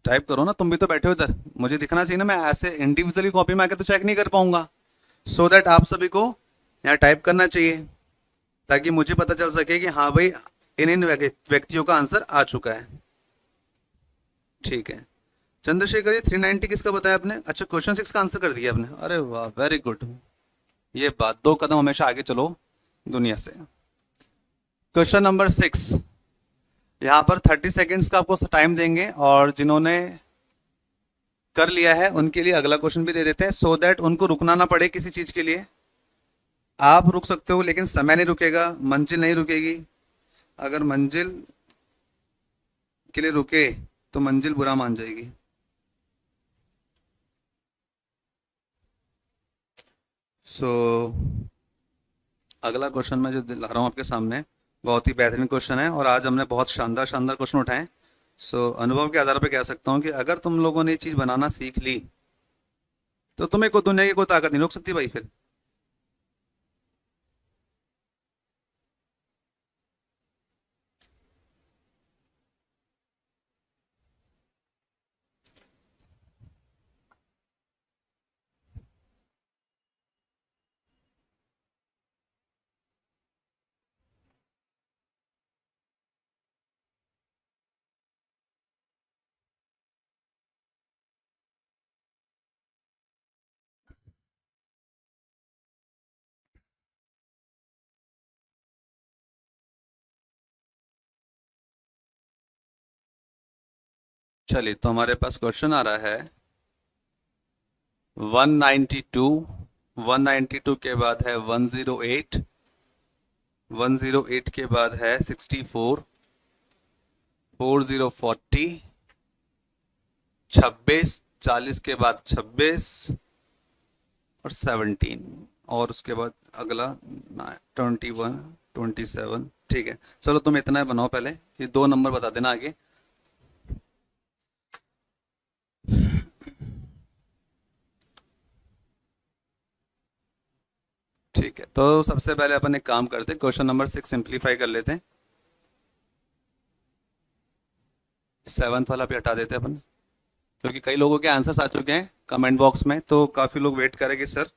टाइप करो ना, तुम भी तो बैठे हो इधर, मुझे दिखना चाहिए ना। मैं ऐसे इंडिविजुअली कॉपी में आके तो चेक नहीं कर पाऊंगा। सो दैट आप सभी को यहाँ टाइप करना चाहिए, ताकि मुझे पता चल सके कि हाँ भाई इन इन व्यक्तियों का आंसर आ चुका है। ठीक है चंद्रशेखर जी, 390 किसका बताया आपने? अच्छा, क्वेश्चन 6 का आंसर कर दिया आपने, अरे वाह, वेरी गुड। ये बात, 2 कदम हमेशा आगे चलो दुनिया से। क्वेश्चन नंबर 6, यहाँ पर 30 सेकेंड्स का आपको टाइम देंगे, और जिन्होंने कर लिया है उनके लिए अगला क्वेश्चन भी दे देते हैं, सो दैट उनको रुकना ना पड़े किसी चीज के लिए। आप रुक सकते हो लेकिन समय नहीं रुकेगा, मंजिल नहीं रुकेगी। अगर मंजिल के लिए रुके तो मंजिल बुरा मान जाएगी। सो अगला क्वेश्चन मैं जो ला रहा हूँ आपके सामने, बहुत ही बेहतरीन क्वेश्चन है, और आज हमने बहुत शानदार शानदार क्वेश्चन उठाए। सो अनुभव के आधार पर कह सकता हूँ कि अगर तुम लोगों ने ये चीज़ बनाना सीख ली तो तुम्हें कोई दुनिया की कोई ताकत नहीं रोक सकती भाई। फिर चलिए, तो हमारे पास क्वेश्चन आ रहा है 192, 192 के बाद है 108, 108 के बाद है 64, 4040, 26, 40 के बाद 26 और 17, और उसके बाद अगला 21, 27। ठीक है, चलो तुम इतना बनाओ, पहले ये 2 नंबर बता देना आगे। ठीक है, तो सबसे पहले अपन एक काम करते हैं, क्वेश्चन नंबर 6 सिंप्लीफाई कर लेते हैं। 7th वाला भी हटा देते हैं अपन, क्योंकि कई लोगों के आंसर्स आ चुके हैं कमेंट बॉक्स में, तो काफ़ी लोग वेट करें कि सर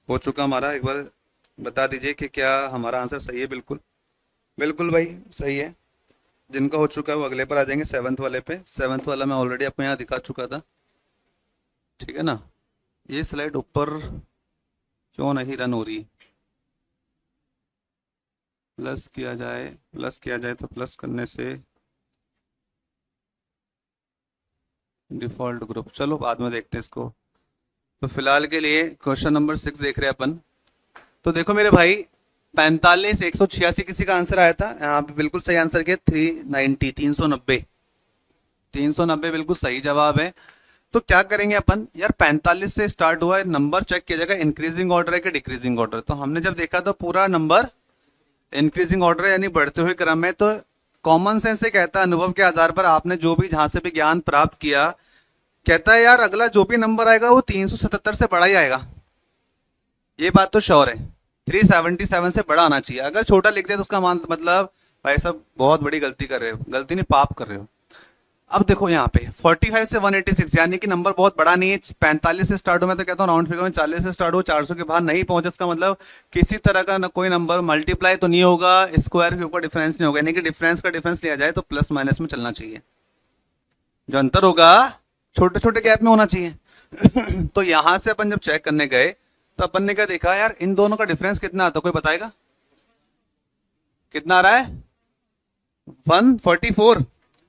हो चुका हमारा, एक बार बता दीजिए कि क्या हमारा आंसर सही है। बिल्कुल बिल्कुल भाई सही है। जिनका हो चुका है वो अगले पर आ जाएंगे, 7th वाले पे। 7th वाला मैं ऑलरेडी आपको यहाँ दिखा चुका था, ठीक है ना। ये स्लाइड ऊपर क्यों नहीं रन हो रही? प्लस किया जाए, प्लस किया जाए तो प्लस करने से डिफॉल्ट ग्रुप, चलो बाद में देखते हैं इसको। तो फिलहाल के लिए क्वेश्चन नंबर 6 देख रहे हैं अपन। तो देखो मेरे भाई, 45 186 किसी का आंसर आया था, यहाँ पे बिल्कुल सही आंसर क्या? 390, 390, 390 बिल्कुल सही जवाब है। तो क्या करेंगे अपन यार, 45 से स्टार्ट हुआ है, नंबर चेक किया जाएगा इंक्रीजिंग ऑर्डर है कि डिक्रीजिंग ऑर्डर। तो हमने जब देखा तो पूरा नंबर इंक्रीजिंग ऑर्डर यानी बढ़ते हुए क्रम में। तो कॉमन सेंस से कहता है, अनुभव के आधार पर आपने जो भी जहां से भी ज्ञान प्राप्त किया, कहता है यार अगला जो भी नंबर आएगा वो 377 से बड़ा ही आएगा। ये बात तो श्योर है, 377 से बड़ा आना चाहिए। अगर छोटा लिख दिया तो उसका मतलब भाई साहब बहुत बड़ी गलती कर रहे हो, गलती नहीं पाप कर रहे हो। अब देखो यहाँ पे 45 से 186 यानी कि नंबर बहुत बड़ा नहीं है। 45 से स्टार्ट हो, मैं तो कहता हूँ राउंड फिगर में 40 से स्टार्ट हो, 400 के बाहर नहीं पहुंचे, इसका मतलब किसी तरह का ना कोई नंबर मल्टीप्लाई तो नहीं होगा, स्क्वायर के ऊपर डिफरेंस नहीं होगा, यानी कि डिफरेंस का डिफरेंस लिया जाए तो प्लस माइनस में चलना चाहिए, जो अंतर होगा छोटे छोटे गैप में होना चाहिए। तो यहां से अपन जब चेक करने गए तो अपन ने क्या देखा यार, इन दोनों का डिफरेंस कितना आता है, कोई बताएगा कितना आ रहा है? 144।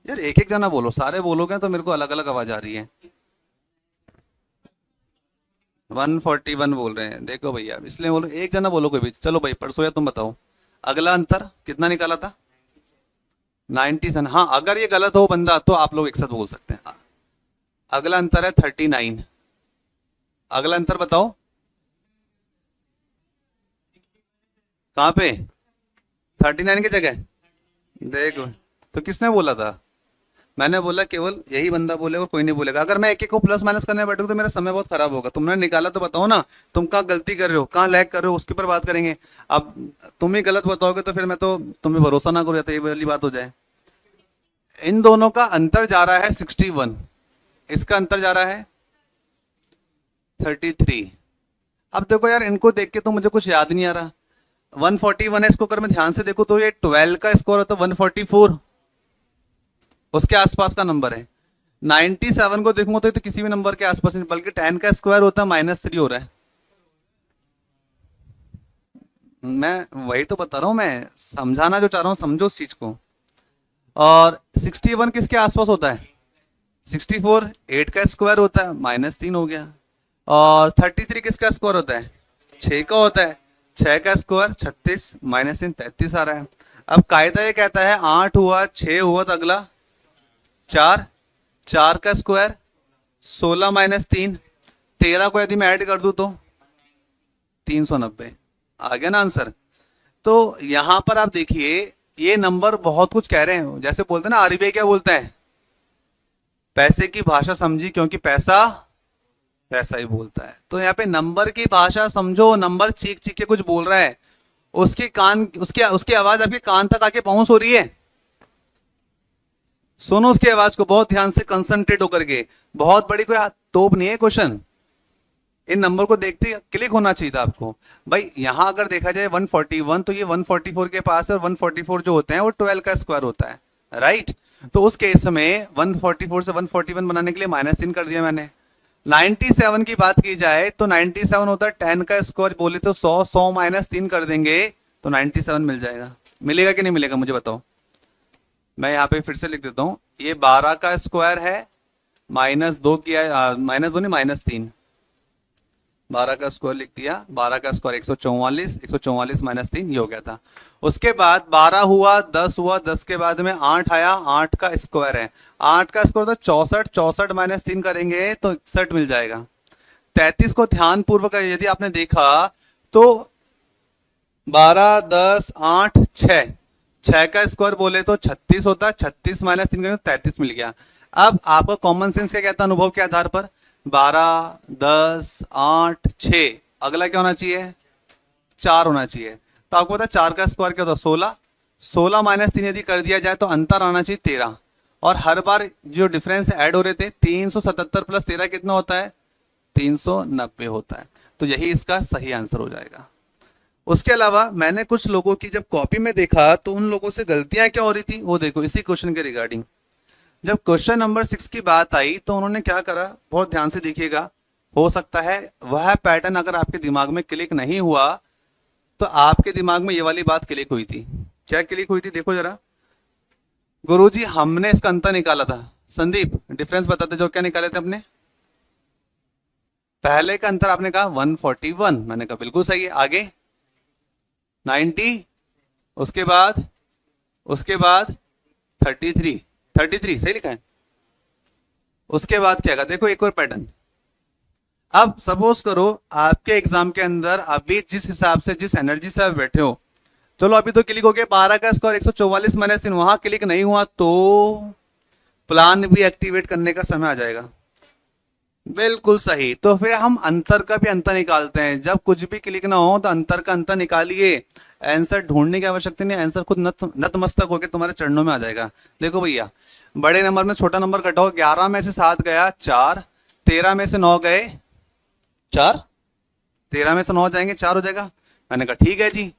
यार एक एक जना बोलो, सारे बोलोगे तो मेरे को अलग अलग आवाज आ रही है। 141 बोल रहे हैं, देखो भैया इसलिए बोलो, एक जना बोलो कोई भी। चलो भाई परसों या तुम बताओ अगला अंतर कितना निकाला था? 97। हाँ अगर ये गलत हो बंदा तो आप लोग एक साथ बोल सकते हैं। अगला अंतर है 39। अगला अंतर बताओ कहां पे? 39 की जगह देखो। तो किसने बोला था? मैंने बोला केवल यही बंदा बोले और कोई नहीं बोलेगा। अगर मैं एक एक को प्लस माइनस करने बैठूंगा तो मेरा समय बहुत खराब होगा। तुमने निकाला तो बताओ ना, तुम कहाँ गलती कर रहे हो, कहाँ लैग कर रहे हो, उसके ऊपर बात करेंगे। अब तुम ही गलत बताओगे तो फिर मैं तो तुम्हें भरोसा ना करूँ, तो ये वाली बात हो जाए। इन दोनों का अंतर जा रहा है 61, इसका अंतर जा रहा है 33। अब देखो यार इनको देख के तो मुझे कुछ याद नहीं आ रहा। 141 है, इसको अगर मैं ध्यान से देखो तो ये 12 का स्कोर होता है 144, उसके आसपास का नंबर है। 97 को देखूंगा तो ये तो किसी भी नंबर के आसपास नहीं, बल्कि 10 का स्क्वायर होता है -3 हो रहा है। मैं वही तो बता रहा हूं, मैं समझाना जो चाह रहा हूं समझो उस चीज को। और 61 किसके आसपास होता है? 64 8 का स्क्वायर होता है -3 हो गया। और 33 किसका स्क्वायर होता है? 6 का होता है, 6 का स्क्वायर 36 -3 33 आ रहा है। अब कायदा ये कहता है 8 हुआ 6 हुआ तो अगला 4, 4 का स्क्वायर 16 -3 13 को यदि मैं ऐड कर दूं तो 390 आ गया ना आंसर। तो यहां पर आप देखिए ये नंबर बहुत कुछ कह रहे हैं। जैसे बोलते हैं ना आरबीआई क्या बोलता है, पैसे की भाषा समझी क्योंकि पैसा पैसा ही बोलता है। तो यहाँ पे नंबर की भाषा समझो, नंबर चीख चीख के कुछ बोल रहा है, उसके कान उसकी आवाज आपके कान तक आके पहुंच हो रही है। सुनो उसकी आवाज को बहुत ध्यान से, कंसंट्रेट होकर के। बहुत बड़ी कोई तोप नहीं है क्वेश्चन, इन नंबर को देखते क्लिक होना चाहिए था आपको। भाई यहां अगर देखा जाए 141 तो ये 144 के पास है, और 144 जो होते हैं वो 12 का स्क्वायर होता है, राइट। तो उस केस में 144 से 141 बनाने के लिए -3 कर दिया मैंने। 97 की बात की जाए तो 97 होता है 10 का स्क्वायर, बोले तो 100 100 -3 कर देंगे तो 97 मिल जाएगा। मिलेगा कि नहीं मिलेगा मुझे बताओ। मैं यहाँ पे फिर से लिख देता हूँ, ये 12 का स्क्वायर है -2 किया, -2 नहीं -3, 12 का स्क्वायर लिख दिया। 12 का स्क्वायर 144, 144 -3 ये हो गया था। उसके बाद 12 हुआ 10 हुआ, 10 के बाद में 8 आया, 8 का स्क्वायर है, 8 का स्क्वायर था 64, 64 -3 करेंगे तो 61 मिल जाएगा। 33 को ध्यान पूर्वक यदि आपने देखा तो 12 10 8 6, 6 का स्क्वायर बोले तो 36 होता, 36 -3 करेंगे तो 33 मिल गया। अब आपका कॉमन सेंस क्या कहता है अनुभव के आधार पर? 12 10 8 6, अगला क्या होना चाहिए? 4 होना चाहिए। तो आपको पता 4 का स्क्वायर क्या होता है? 16, 16 -3 यदि कर दिया जाए तो अंतर आना चाहिए 13। और हर बार जो डिफरेंस ऐड हो रहे थे 377 + 13 कितना होता है? 390 होता है। तो यही इसका सही आंसर हो जाएगा। उसके अलावा मैंने कुछ लोगों की जब कॉपी में देखा तो उन लोगों से गलतियां क्या हो रही थी वो देखो, इसी क्वेश्चन के रिगार्डिंग। जब क्वेश्चन नंबर 6 की बात आई तो उन्होंने क्या करा, बहुत ध्यान से देखिएगा। हो सकता है वह पैटर्न अगर आपके दिमाग में क्लिक नहीं हुआ तो आपके दिमाग में ये वाली बात क्लिक हुई थी। क्या क्लिक हुई थी देखो जरा। गुरुजी हमने इसका अंतर निकाला था। संदीप डिफरेंस बताते जो क्या निकाले थे अपने? पहले का अंतर आपने कहा 141, मैंने कहा बिल्कुल सही है। आगे 90, उसके बाद 33 सही लिखा है। उसके बाद क्या होगा, देखो एक और पैटर्न। अब सपोज करो आपके एग्जाम के अंदर अभी जिस हिसाब से जिस एनर्जी से आप बैठे हो, चलो अभी तो क्लिक हो गया 12 का स्कोर 144 - 3, वहां क्लिक नहीं हुआ तो प्लान भी एक्टिवेट करने का समय आ जाएगा। बिल्कुल सही। तो फिर हम अंतर का भी अंतर निकालते हैं, जब कुछ भी क्लिक ना हो तो अंतर का अंतर निकालिए। आंसर ढूंढने की आवश्यकता नहीं, आंसर खुद नतमस्तक होकर तुम्हारे चरणों में आ जाएगा। देखो भैया, बड़े नंबर में छोटा नंबर घटाओ, 11 में से 7 गया 4, 13 में से 9 गए 4, 13 में से 9 जाएंगे 4 हो जाएगा। मैंने कहा ठीक है जी।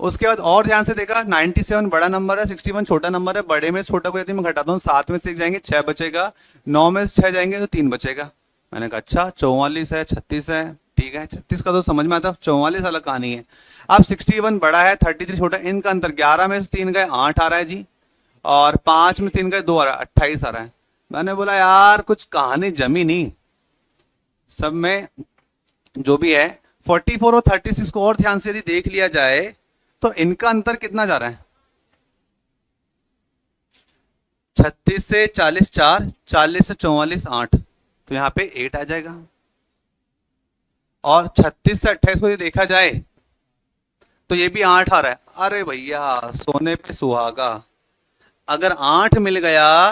उसके बाद और ध्यान से देखा, 97 बड़ा नंबर है, 61 छोटा नंबर है, बड़े में से छोटा को यदि मैं घटाता हूँ 7 में से 1 जाएंगे 6 बचेगा, 9 में से 6 जाएंगे तो 3 बचेगा। मैंने कहा अच्छा 44 है 36 है, ठीक है 36 का तो समझ में आता, 44 अलग कहानी है। अब 61 बड़ा है 33 छोटा, इनका अंतर 11 में से 3 गए 8 आ रहा है जी, और 5 में से 3 गए 2 आ रहा है 28 आ रहा है। मैंने बोला यार कुछ कहानी जमी नहीं, सब में जो भी है 44 और 36 को और ध्यान से यदि देख लिया जाए तो इनका अंतर कितना जा रहा है, 36 से 40 4, 40 से 44 8, तो यहां पे 8 आ जाएगा। और 36 से 28 को यदि देखा जाए तो ये भी 8 आ रहा है। अरे भैया सोने पे सुहागा, अगर 8 मिल गया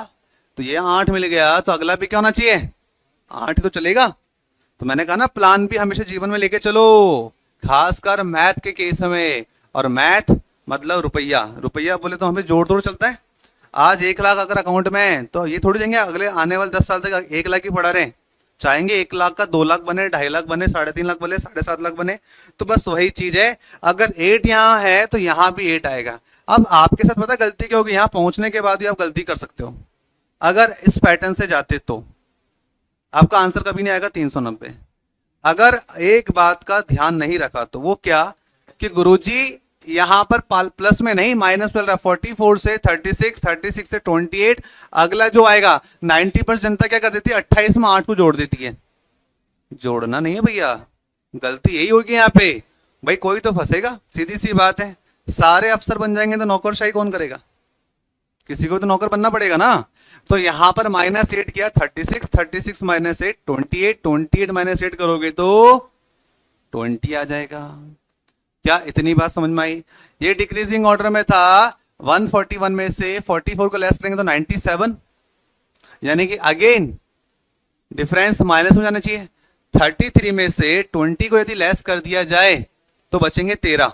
तो ये 8 मिल गया तो अगला भी क्या होना चाहिए, 8 तो चलेगा। तो मैंने कहा ना प्लान भी हमेशा जीवन में लेके चलो, खासकर मैथ के केस में। और मैथ मतलब रुपया, रुपया बोले तो हमें जोड़ तोड़ चलता है। आज 1 लाख अगर अकाउंट में, तो ये थोड़ी देंगे अगले आने वाले 10 साल तक 1 लाख ही पड़ा रहे। चाहेंगे 1 लाख का 2 लाख बने, 2.5 लाख बने, 3.5 लाख बने, 7.5 लाख बने। तो बस वही चीज है, अगर 8 यहाँ है तो यहाँ भी 8 आएगा। अब आपके साथ पता गलती क्या होगी, यहाँ पहुंचने के बाद भी आप गलती कर सकते हो। अगर इस पैटर्न से जाते तो आपका आंसर कभी नहीं आएगा 390। अगर एक बात का ध्यान नहीं रखा तो वो क्या, कि गुरुजी यहां पर प्लस में नहीं माइनस चल रहा, 44 से 36, 36 से 28, अगला जो आएगा 90% जनता क्या कर देती है 28 में 8 को जोड़ देती है। जोड़ना नहीं है भैया, गलती यही होगी यहाँ पे। भाई कोई तो फंसेगा, सीधी सी बात है। सारे अफसर बन जाएंगे तो नौकरशाही कौन करेगा, किसी को तो नौकर बनना पड़ेगा ना। तो यहां पर -8 किया, 36, 36 - 8 28, 28 - 8 करोगे तो 20 आ जाएगा। क्या इतनी बात समझ में आई। ये डिक्रीजिंग ऑर्डर में था, 141 में से 44 को लेस करेंगे तो 97, यानी कि अगेन डिफरेंस माइनस में जाना चाहिए। 33 में से 20 को यदि लेस कर दिया जाए तो बचेंगे 13,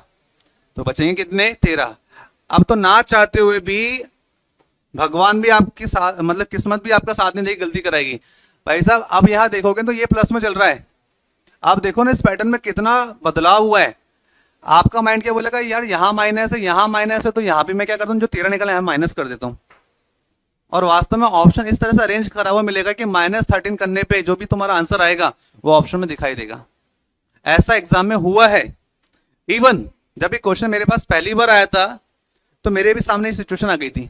तो बचेंगे कितने 13। अब तो ना चाहते हुए भी भगवान भी आपकी साथ, मतलब किस्मत भी आपका साथ नहीं देगी, गलती कराएगी। भाई साहब अब यहां देखोगे तो ये प्लस में चल रहा है। आप देखो ना इस पैटर्न में कितना बदलाव हुआ है। आपका माइंड क्या बोलेगा, यार यहाँ माइनस है यहाँ माइनस है, तो यहाँ भी मैं क्या करता हूँ जो 13 निकला है माइनस कर देता हूँ। और वास्तव में ऑप्शन इस तरह से अरेंज करा हुआ मिलेगा कि -13 करने पे जो भी तुम्हारा आंसर आएगा वो ऑप्शन में दिखाई देगा। ऐसा एग्जाम में हुआ है। इवन जब ये क्वेश्चन मेरे पास पहली बार आया था तो मेरे भी सामने सिचुएशन आ गई थी।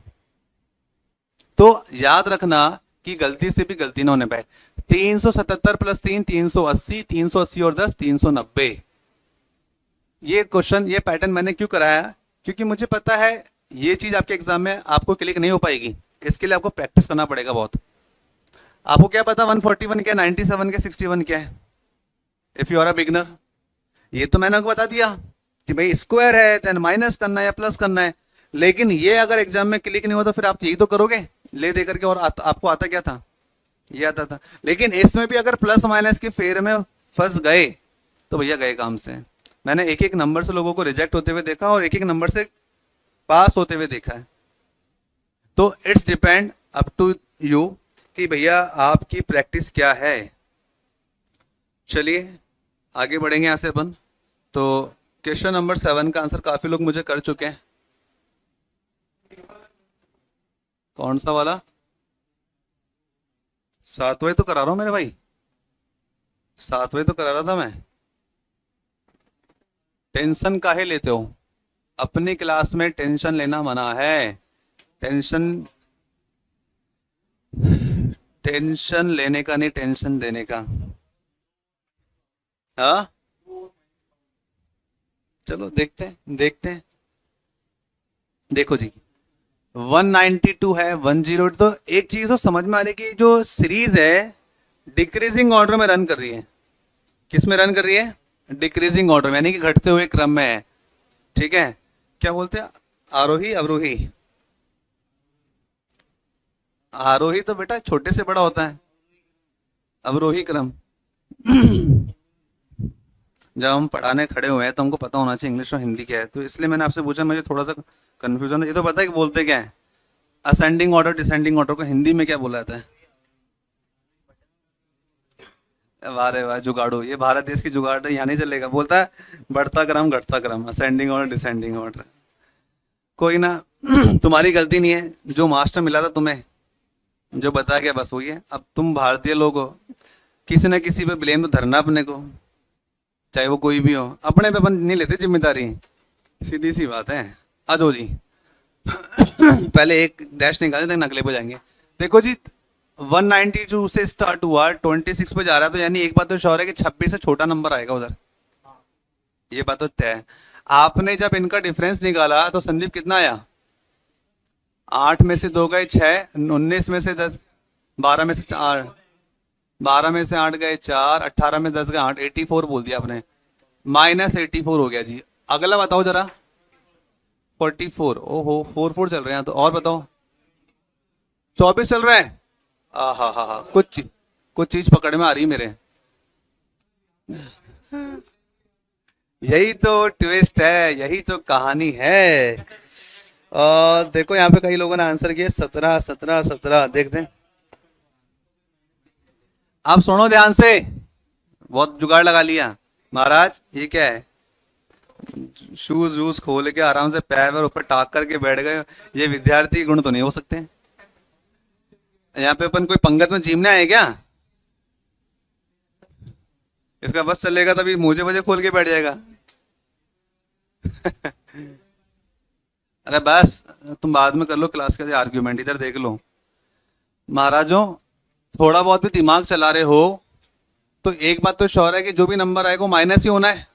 तो याद रखना कि गलती से भी गलती ना होने पाए। 377 + 3 380, 380 और 10 390। ये क्वेश्चन ये पैटर्न मैंने क्यों कराया, क्योंकि मुझे पता है ये चीज आपके एग्जाम में आपको क्लिक नहीं हो पाएगी। इसके लिए आपको प्रैक्टिस करना पड़ेगा बहुत। आपको क्या पता 141 क्या, 97 क्या, 61 क्या है, if you are a beginner. ये तो मैंने आपको बता दिया कि भाई स्क्वायर है देन माइनस करना है या प्लस करना है। लेकिन ये अगर एग्जाम में क्लिक नहीं हुआ तो फिर आप यही तो करोगे ले दे करके। और आपको आता क्या था, ये आता था। लेकिन इसमें भी अगर प्लस माइनस के फेर में फंस गए तो भैया गए काम से। मैंने एक एक नंबर से लोगों को रिजेक्ट होते हुए देखा और एक एक नंबर से पास होते हुए देखा है। तो it's depend up to you कि भैया आपकी प्रैक्टिस क्या है। चलिए आगे बढ़ेंगे यहां से अपन। तो क्वेश्चन नंबर 7 का आंसर काफी लोग मुझे कर चुके हैं। कौन सा वाला, 7वें तो करा रहा हूं मेरे भाई, 7वें तो करा रहा था मैं। टेंशन काहे लेते हो, अपनी क्लास में टेंशन लेना मना है। टेंशन टेंशन लेने का नहीं, टेंशन देने का। हाँ चलो देखते हैं देखते हैं। देखो जी 192 है, 108। तो एक चीज तो समझ में आ रही है कि जो सीरीज है डिक्रीजिंग ऑर्डर में रन कर रही है। किस में रन कर रही है? डिक्रीजिंग ऑर्डर में, यानी कि घटते हुए क्रम में है। ठीक है, क्या बोलते हैं, आरोही अवरोही? आरोही तो बेटा छोटे से बड़ा होता है, अवरोही क्रम। जब हम पढ़ाने खड़े हुए हैं तो हमको पता होना चाहिए इंग्लिश और हिंदी क्या है, तो इसलिए मैंने आपसे पूछा, मुझे थोड़ा सा कंफ्यूजन था। ये तो पता है कि बोलते क्या है, असेंडिंग ऑर्डर डिसेंडिंग ऑर्डर को हिंदी में क्या बोला जाता है? वाह रे वाह, जुगाड़ो, ये भारत देश की जुगाड़ है, यहाँ नहीं चलेगा। बोलता है बढ़ता क्रम घटता क्रम, असेंडिंग ऑर्डर डिसेंडिंग ऑर्डर। कोई ना, तुम्हारी गलती नहीं है, जो मास्टर मिला था तुम्हें, जो बताया गया बस वही है। अब तुम भारतीय लोग हो, किसी न किसी पे ब्लेम तो धरना अपने को, चाहे वो कोई भी हो। अपने पे अपन नहीं लेते जिम्मेदारी, सीधी सी बात है। आ जाओ जी। पहले एक डैश निकाल देते, अगले पे जाएंगे। देखो जी, 192 से स्टार्ट हुआ, 26 पे जा रहा है, तो यानी एक बात तो श्योर है कि 26 से छोटा नंबर आएगा उधर, ये बात तो तय है। आपने जब इनका डिफरेंस निकाला तो संदीप कितना आया? 8 में से 2 गए 6, 19 में से 10, 12 में से 4, 12 में से 8 गए 4, 18 में 10 गए 8, 84 बोल दिया आपने, -84 हो गया जी। अगला बताओ जरा, 44। ओहो, 4 चल रहे हैं, तो और बताओ। 24 चल रहे हैं। हा हा हा, कुछ चीज पकड़ में आ रही मेरे। यही तो ट्विस्ट है, यही तो कहानी है। और देखो यहाँ पे कई लोगों ने आंसर किया 17 17 17, देखते हैं। आप सुनो ध्यान से, बहुत जुगाड़ लगा लिया महाराज। ये क्या है, शूज वूज खोल के आराम से पैर पर ऊपर टाक करके बैठ गए। ये विद्यार्थी गुण तो नहीं हो सकते। यहाँ पे अपन कोई पंगत में जीमने आए क्या? इसका बस चलेगा तभी मुझे वजह खोल के बैठ जाएगा। अरे बस, तुम बाद में कर लो क्लास के आर्ग्यूमेंट, इधर देख लो महाराजों। थोड़ा बहुत भी दिमाग चला रहे हो तो एक बात तो श्योर है कि जो भी नंबर आएगा वो माइनस ही होना है।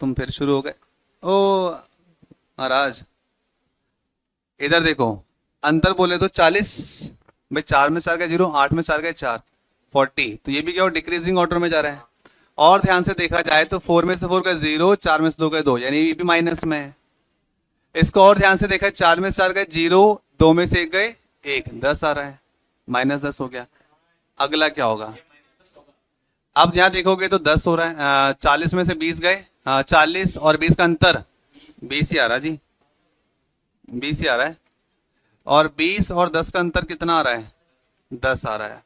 तुम फिर शुरू हो गए। ओ महाराज, इधर देखो, अंतर बोले तो 40, भाई 4 में 4 का 0, 8 में 4 का 4, 40। तो ये भी क्या, डिक्रीजिंग ऑर्डर में जा रहा है। और ध्यान से देखा जाए तो 4 में से 4 का 0, 4 में से 2 का 2, यानी ये भी माइनस में है। इसको और ध्यान से देखा, 4 में से 4 गए 0, 2 में से 1 गए 1, 10 आ रहा है, -10 हो गया। अगला क्या होगा? अब यहाँ देखोगे तो 10 हो रहा है। 40 में से 20 गए, 40 और 20 का अंतर 20 ही आ रहा है जी, 20 ही आ रहा है। और 20 और 10 का अंतर कितना आ रहा है? 10 आ रहा है।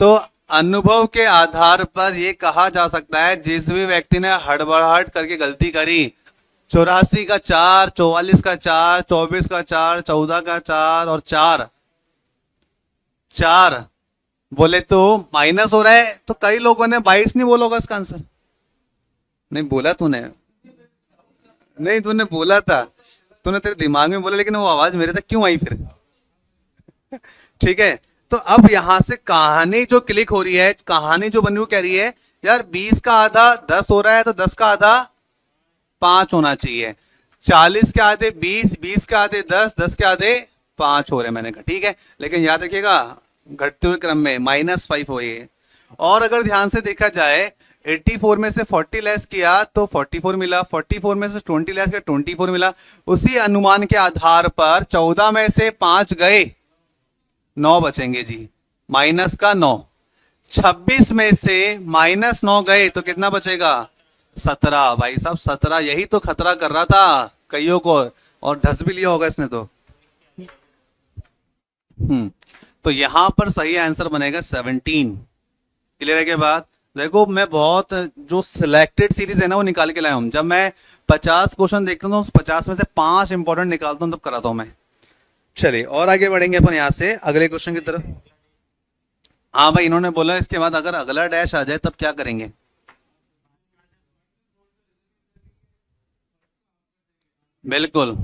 तो अनुभव के आधार पर यह कहा जा सकता है, जिस भी व्यक्ति ने हड़बड़ाहट करके गलती करी, 84 का 4, 44 का 4, 24 का 4, 14 का 4 और 4 4 बोले तो माइनस हो रहा है। तो कई लोगों ने 22 नहीं बोला होगा इसका आंसर। नहीं बोला तूने, नहीं तूने बोला था, तूने तेरे दिमाग में बोला, लेकिन वो आवाज मेरे तक क्यों आई फिर? ठीक है, तो अब यहां से कहानी जो क्लिक हो रही है, कहानी जो बनी वो कह रही है यार 20 का आधा 10 हो रहा है, तो 10 का आधा 5 होना चाहिए। 40 के आधे 20, 20 के आधे 10, 10 के आधे 5 हो रहे हैं। मैंने कहा ठीक है, लेकिन याद रखिएगा घटते हुए क्रम में -5 हो ये। और अगर ध्यान से देखा जाए, 84 में से 40 लेस किया तो 44 मिला, 44 में से 20 लेस किया 24 मिला। उसी अनुमान के आधार पर 14 में से 5 गए, 9 बचेंगे जी, माइनस का 9। 26 में से -9 गए तो कितना बचेगा? 17। भाई साहब 17, यही तो खतरा कर रहा था कईयों को, और ढस भी लिया होगा इसने तो। तो यहां पर सही आंसर बनेगा 17। क्लियर है के बाद? देखो मैं बहुत जो सिलेक्टेड सीरीज है ना वो निकाल के लाया हूं। जब मैं 50 क्वेश्चन देखता हूँ तो उस 50 में से 5 इंपॉर्टेंट निकालता हूँ, तब कराता हूं मैं। चलिए और आगे बढ़ेंगे अपन यहां से अगले क्वेश्चन की तरफ। हाँ भाई, इन्होंने बोला इसके बाद अगर अगला डैश आ जाए तब क्या करेंगे? बिल्कुल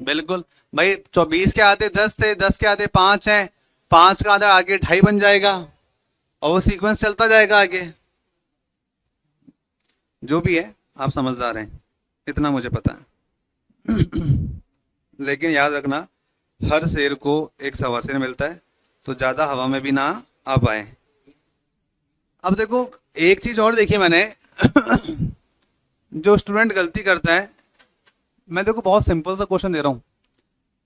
बिल्कुल भाई, 24 के आधे 10 थे, 10 के आधे 5 है, 5 का आधा आगे 2.5 बन जाएगा, और वो सीक्वेंस चलता जाएगा आगे। जो भी है आप समझदार हैं, इतना मुझे पता है। लेकिन याद रखना, हर शेर को एक शवासेर मिलता है, तो ज्यादा हवा में भी ना आ पाए। अब देखो, एक चीज और देखी मैंने जो स्टूडेंट गलती करता है, मैं देखो बहुत सिंपल सा क्वेश्चन दे रहा हूँ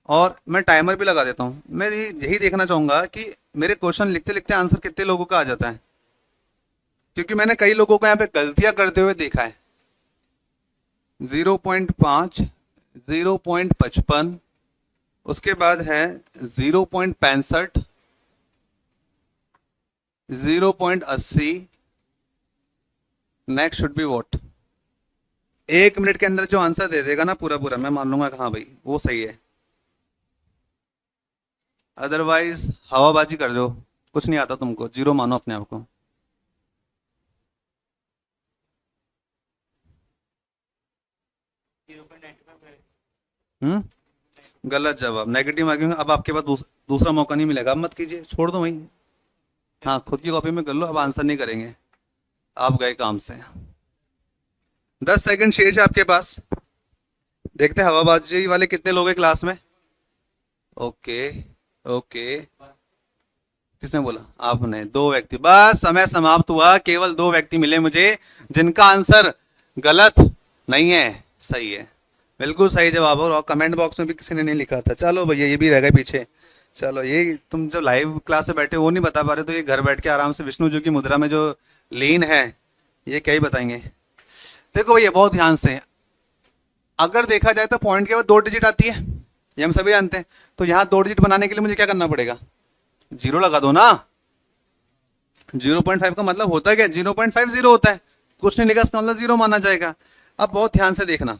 और मैं टाइमर भी लगा देता हूँ। मैं यही देखना चाहूंगा कि मेरे क्वेश्चन लिखते लिखते आंसर कितने लोगों का आ जाता है, क्योंकि मैंने कई लोगों को यहाँ पे गलतियां करते हुए देखा है। 0.5, 0.55, उसके बाद है 0.65, 0.80, next should be what. 1 minute के अंदर जो आंसर दे देगा ना पूरा पूरा, मैं मान लूंगा कि हाँ भाई वो सही है। अदरवाइज हवाबाजी कर दो, कुछ नहीं आता तुमको, जीरो मानो अपने आप को। गलत जवाब, नेगेटिव मार्किंग। अब आपके पास दूसरा मौका नहीं मिलेगा, अब मत कीजिए, छोड़ दो वहीं। हाँ, खुद की कॉपी में कर लो, अब आंसर नहीं करेंगे, आप गए काम से। 10 सेकंड शेष है आपके पास, देखते हैं हवाबाजी वाले कितने लोग हैं क्लास में। ओके, ओके, किसने बोला? आपने। 2 व्यक्ति, बस समय समाप्त हुआ। केवल 2 व्यक्ति मिले मुझे जिनका आंसर गलत नहीं है, सही है, बिल्कुल सही जवाब। और कमेंट बॉक्स में भी किसी ने नहीं लिखा था। चलो भैया, ये भी रह गए पीछे। चलो, ये तुम जब लाइव क्लास में बैठे वो नहीं बता पा रहे, तो ये घर बैठ के आराम से विष्णु जी की मुद्रा में जो लीन है, ये क्या ही बताएंगे। देखो भैया, बहुत ध्यान से, अगर देखा जाए तो पॉइंट के बाद 2 डिजिट आती है, ये हम सभी जानते हैं। तो यहाँ 2 डिजिट बनाने के लिए मुझे क्या करना पड़ेगा? जीरो लगा दो ना। 0.5 का मतलब होता है क्या? 0.50 होता है, कुछ नहीं लिखा, इसका मतलब 0 माना जाएगा। अब बहुत ध्यान से देखना,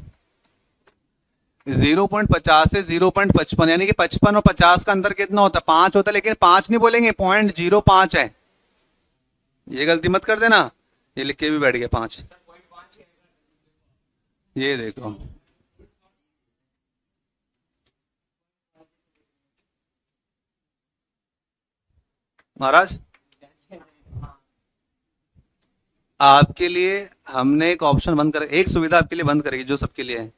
0.50 से 0.55, यानी कि 55 और 50 का अंतर कितना होता है? 5 होता है, लेकिन 5 नहीं बोलेंगे, 0.05 है। ये गलती मत कर देना, ये लिख के भी बैठ गया 5। ये देखो, महाराज आपके लिए हमने एक ऑप्शन बंद कर, एक सुविधा आपके लिए बंद करेगी जो सबके लिए है।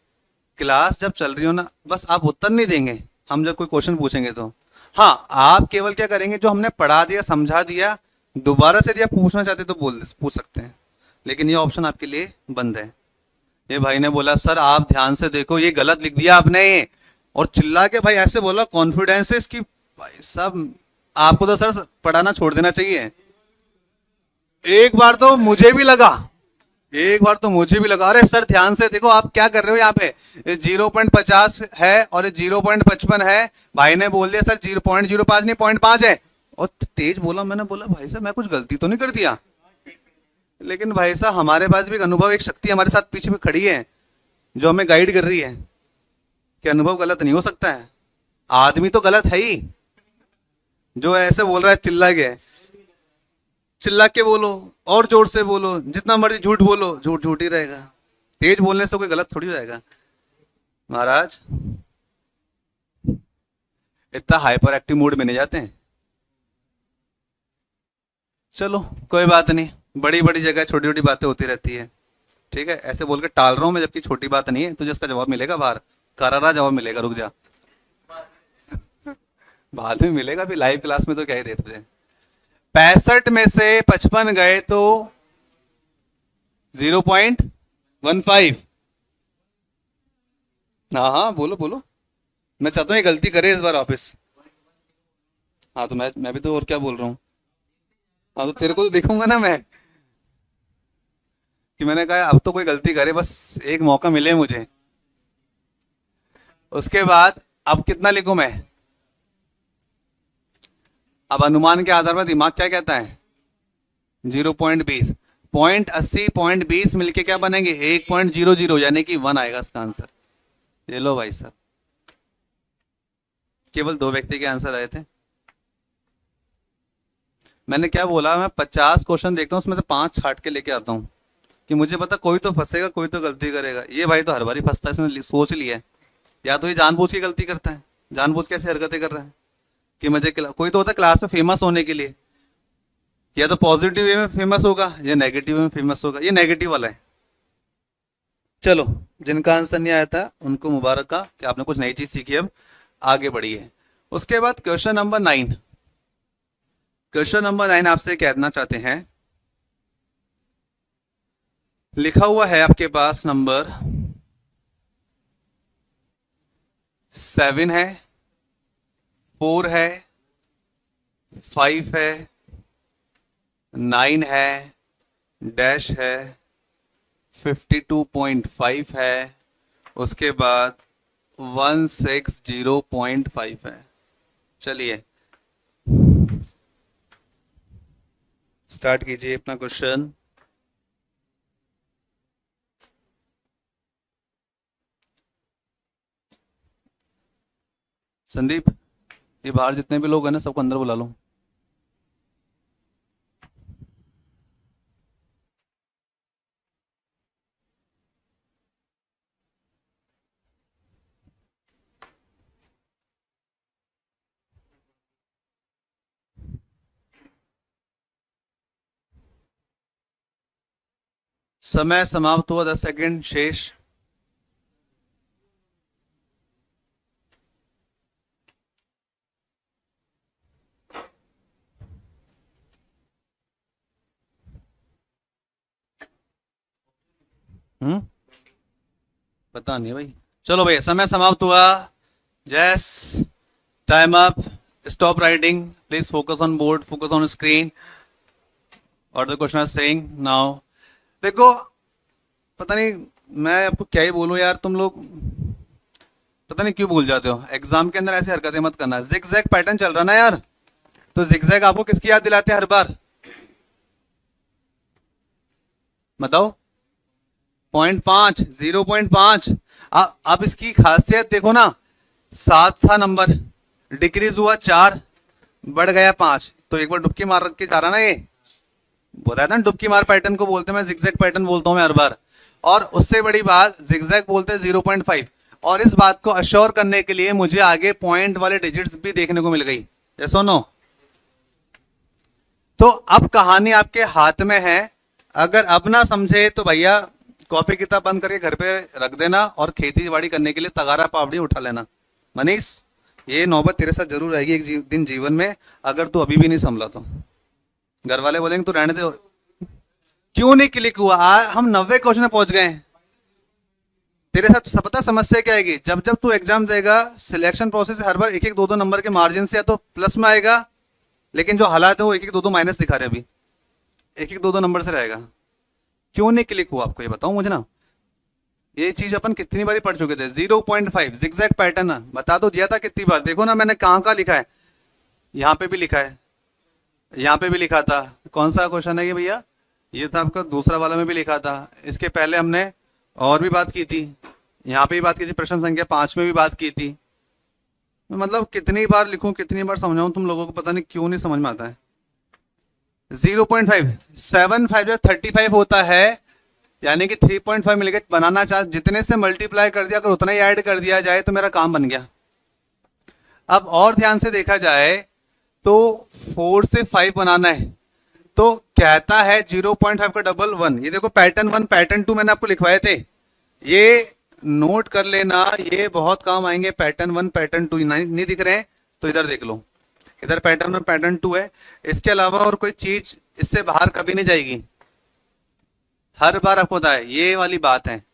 क्लास जब चल रही हो ना, बस आप उत्तर नहीं देंगे, हम जब कोई क्वेश्चन पूछेंगे तो हाँ, आप केवल क्या करेंगे, जो हमने पढ़ा दिया समझा दिया, दोबारा से यदि आप पूछना चाहते तो पूछ सकते हैं, लेकिन ये ऑप्शन आपके लिए बंद है। ये भाई ने बोला सर आप ध्यान से देखो, ये गलत लिख दिया आपने, और चिल्ला के भाई ऐसे बोला, कॉन्फिडेंस है इसकी। भाई साहब, आपको तो सर पढ़ाना छोड़ देना चाहिए। एक बार तो मुझे भी लगा, एक बार तो मुझे भी लगा, अरे सर ध्यान से देखो आप क्या कर रहे हो यहाँ पे। 0.50 है और 0.55 है, भाई ने बोल दिया सर 0.05 नहीं 0.5 है, और तेज बोला। मैंने बोला भाई साहब मैं कुछ गलती तो नहीं कर दिया? लेकिन भाई साहब हमारे पास भी एक अनुभव, एक शक्ति हमारे साथ पीछे में खड़ी है जो हमें गाइड कर रही है कि अनुभव गलत नहीं हो सकता है। आदमी तो गलत है ही, जो ऐसे बोल रहा है चिल्ला के, चिल्ला के बोलो और जोर से बोलो, जितना मर्जी झूठ बोलो, झूठ झूठ ही रहेगा। तेज बोलने से कोई गलत थोड़ी हो जाएगा। महाराज इतना हाइपर एक्टिव मूड में नहीं जाते हैं। चलो कोई बात नहीं, बड़ी बड़ी जगह छोटी छोटी बातें होती रहती है। ठीक है, ऐसे बोल के टाल रहा हूं मैं, जबकि छोटी बात नहीं है। तुझे इसका जवाब मिलेगा बाहर, करारा जवाब मिलेगा, रुक जा बाद में मिलेगा, भी लाइव क्लास में तो क्या ही दे तुझे। 65 में से 55 गए तो 0.15। हाँ हाँ, बोलो बोलो, मैं चाहता हूँ ये गलती करे इस बार वापस। हाँ तो मैं भी तो और क्या बोल रहा हूँ। हाँ तो तेरे को तो देखूंगा ना मैं, कि मैंने कहा अब तो कोई गलती करे, बस एक मौका मिले मुझे। उसके बाद अब कितना लिखूं मैं? अब अनुमान के आधार पर दिमाग क्या कहता है? 0.20, 0.80, 0.20 मिलके क्या बनेंगे? 1.00, यानी कि 1 आएगा इसका आंसर। ये लो भाई साहब, केवल 2 व्यक्ति के आंसर आए थे। मैंने क्या बोला, मैं 50 क्वेश्चन देखता हूँ, उसमें से 5 छाट के लेके आता हूँ, कि मुझे पता कोई तो फंसेगा, कोई तो गलती करेगा। ये भाई तो हर बार ही फंसता है, इसने सोच लिया है, या तो ये जानबूझ के गलती करता है, जानबूझ के ऐसी हरकतें कर रहा है कि मुझे कोई तो होता है क्लास में फेमस होने के लिए, या तो पॉजिटिव वे में फेमस होगा या नेगेटिव वे में फेमस होगा। ये नेगेटिव वाला है। चलो, जिनका आंसर नहीं आया था उनको मुबारक का कि आपने कुछ नई चीज सीखी, अब आगे बढ़िए। उसके बाद क्वेश्चन नंबर 9। क्वेश्चन नंबर 9 आपसे कहना चाहते हैं, लिखा हुआ है आपके पास नंबर 7 है, 4 है, 5 है, 9 है, डैश है, 52.5 है, उसके बाद 160.5 है। चलिए स्टार्ट कीजिए अपना क्वेश्चन। संदीप, ये बाहर जितने भी लोग हैं ना, सबको अंदर बुला लो। समय समाप्त हुआ, 10 सेकंड शेष। पता नहीं भाई। चलो भाई, समय समाप्त हुआ। Yes, time up, stop writing, please focus on board, focus on screen और the question is saying now. देखो, पता नहीं मैं आपको क्या ही बोलूं यार, तुम लोग पता नहीं क्यों भूल जाते हो। एग्जाम के अंदर ऐसी हरकतें मत करना। जिगजैग पैटर्न चल रहा ना यार, तो जिगजैग आपको किसकी याद दिलाते हैं हर बार? बताओ। 0.5, 0.5। आप इसकी खासियत देखो ना, 7 था नंबर, डिक्रीज हुआ 4, बढ़ गया 5, तो एक बार डुबकी मार के जा रहा ना। ये बताया था ना, डुबकी मार पैटर्न को बोलते हैं, मैं जिगजैग पैटर्न बोलता हूं मैं हर बार। और उससे बड़ी बात, जिगजैग बोलते हैं 0.5। और इस बात को अश्योर करने के लिए मुझे आगे पॉइंट वाले डिजिट्स भी देखने को मिल गई। यस और नो? तो अब कहानी आपके हाथ में है। अगर अब ना समझे तो भैया कॉपी किताब बंद करके घर पे रख देना और खेती बाड़ी करने के लिए तगारा पावड़ी उठा लेना। मनीष, ये नौबत तेरे साथ जरूर आएगी एक दिन जीवन में, अगर तू अभी भी नहीं संभला तो। घर वाले बोलेंगे तू रहने दे। क्यों नहीं क्लिक हुआ? हम 90 क्वेश्चन में पहुंच गए हैं। तेरे साथ पता समस्या क्या आएगी? जब जब तू एग्जाम देगा, सिलेक्शन प्रोसेस हर बार 1-1, 2-2 नंबर के मार्जिन से या तो प्लस में आएगा, लेकिन जो हालात है वो 1-1, 2-2 माइनस दिखा रहे हैं अभी, 1-1, 2-2 नंबर से रहेगा। क्यों नहीं क्लिक हुआ आपको ये बताओ मुझे ना। ये चीज अपन कितनी बार पढ़ चुके थे। 0.5 जिगजैग पैटर्न बता दो दिया था कितनी बार। देखो ना मैंने कहाँ कहाँ लिखा है, यहाँ पे भी लिखा है, यहाँ पे भी लिखा था। कौन सा क्वेश्चन है ये भैया? ये था आपका दूसरा वाला में भी लिखा था। इसके पहले हमने और भी बात की थी, यहाँ पे भी बात की थी, प्रश्न संख्या 5 में भी बात की थी। मतलब कितनी बार लिखूं, कितनी बार समझाऊं, तुम लोगों को पता नहीं क्यों नहीं समझ में आता है। 0.5 7 जो 35 होता है, यानी कि 3.5 मिल गया। बनाना चाह जितने से मल्टीप्लाई कर दिया, अगर उतना ही ऐड कर दिया जाए तो मेरा काम बन गया। अब और ध्यान से देखा जाए तो 4 से 5 बनाना है, तो कहता है 0.5 का डबल 1। ये देखो पैटर्न 1 पैटर्न 2 मैंने आपको लिखवाए थे, ये नोट कर लेना, ये बहुत काम आएंगे। पैटर्न 1 पैटर्न 2 नहीं दिख रहे हैं तो इधर देख लो, इधर पैटर्न 1 पैटर्न 2 है। इसके अलावा और कोई चीज इससे बाहर कभी नहीं जाएगी। हर बार आपको पता है, ये वाली बात है।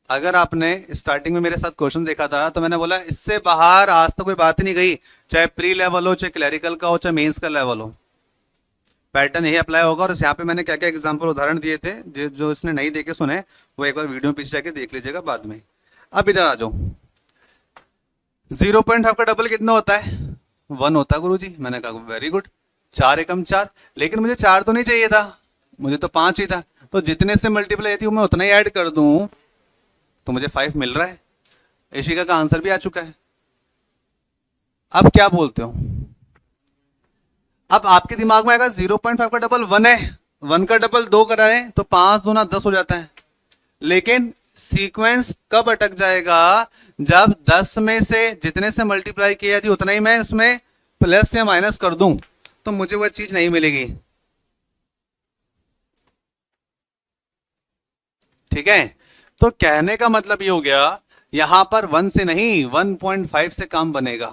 अगर आपने स्टार्टिंग में मेरे साथ क्वेश्चन देखा था तो मैंने बोला इससे बाहर आज तक कोई बात ही नहीं गई, चाहे प्री लेवल हो, चाहे क्लैरिकल का हो, चाहे मेंस का लेवल हो, पैटर्न यही अप्लाई होगा। और यहाँ पे मैंने क्या क्या एग्जांपल उदाहरण दिए थे, जो इसने नहीं देखे सुने वो एक बार वीडियो पीछे जाके देख लीजिएगा बाद में। अब इधर आ जाओ, 0.5 का डबल कितना होता है? 1 होता है गुरुजी। मैंने कहा वेरी गुड, 4 एकम 4, लेकिन मुझे 4 तो नहीं चाहिए था, मुझे तो 5 ही था। तो जितने से मल्टीप्लाई थी मैं उतना ही ऐड कर दूं तो मुझे 5 मिल रहा है। इशिका का आंसर भी आ चुका है। अब क्या बोलते हो? अब आपके दिमाग में आएगा 0.5 का डबल 1 है, 1 का डबल 2 कराएं तो 5 दूना 10 हो जाता है। लेकिन सीक्वेंस कब अटक जाएगा? जब 10 में से जितने से मल्टीप्लाई किया थी उतना ही मैं उसमें प्लस या माइनस कर दूं तो मुझे वह चीज नहीं मिलेगी। ठीक है, तो कहने का मतलब ये हो गया, यहां पर 1 से नहीं 1.5 से काम बनेगा।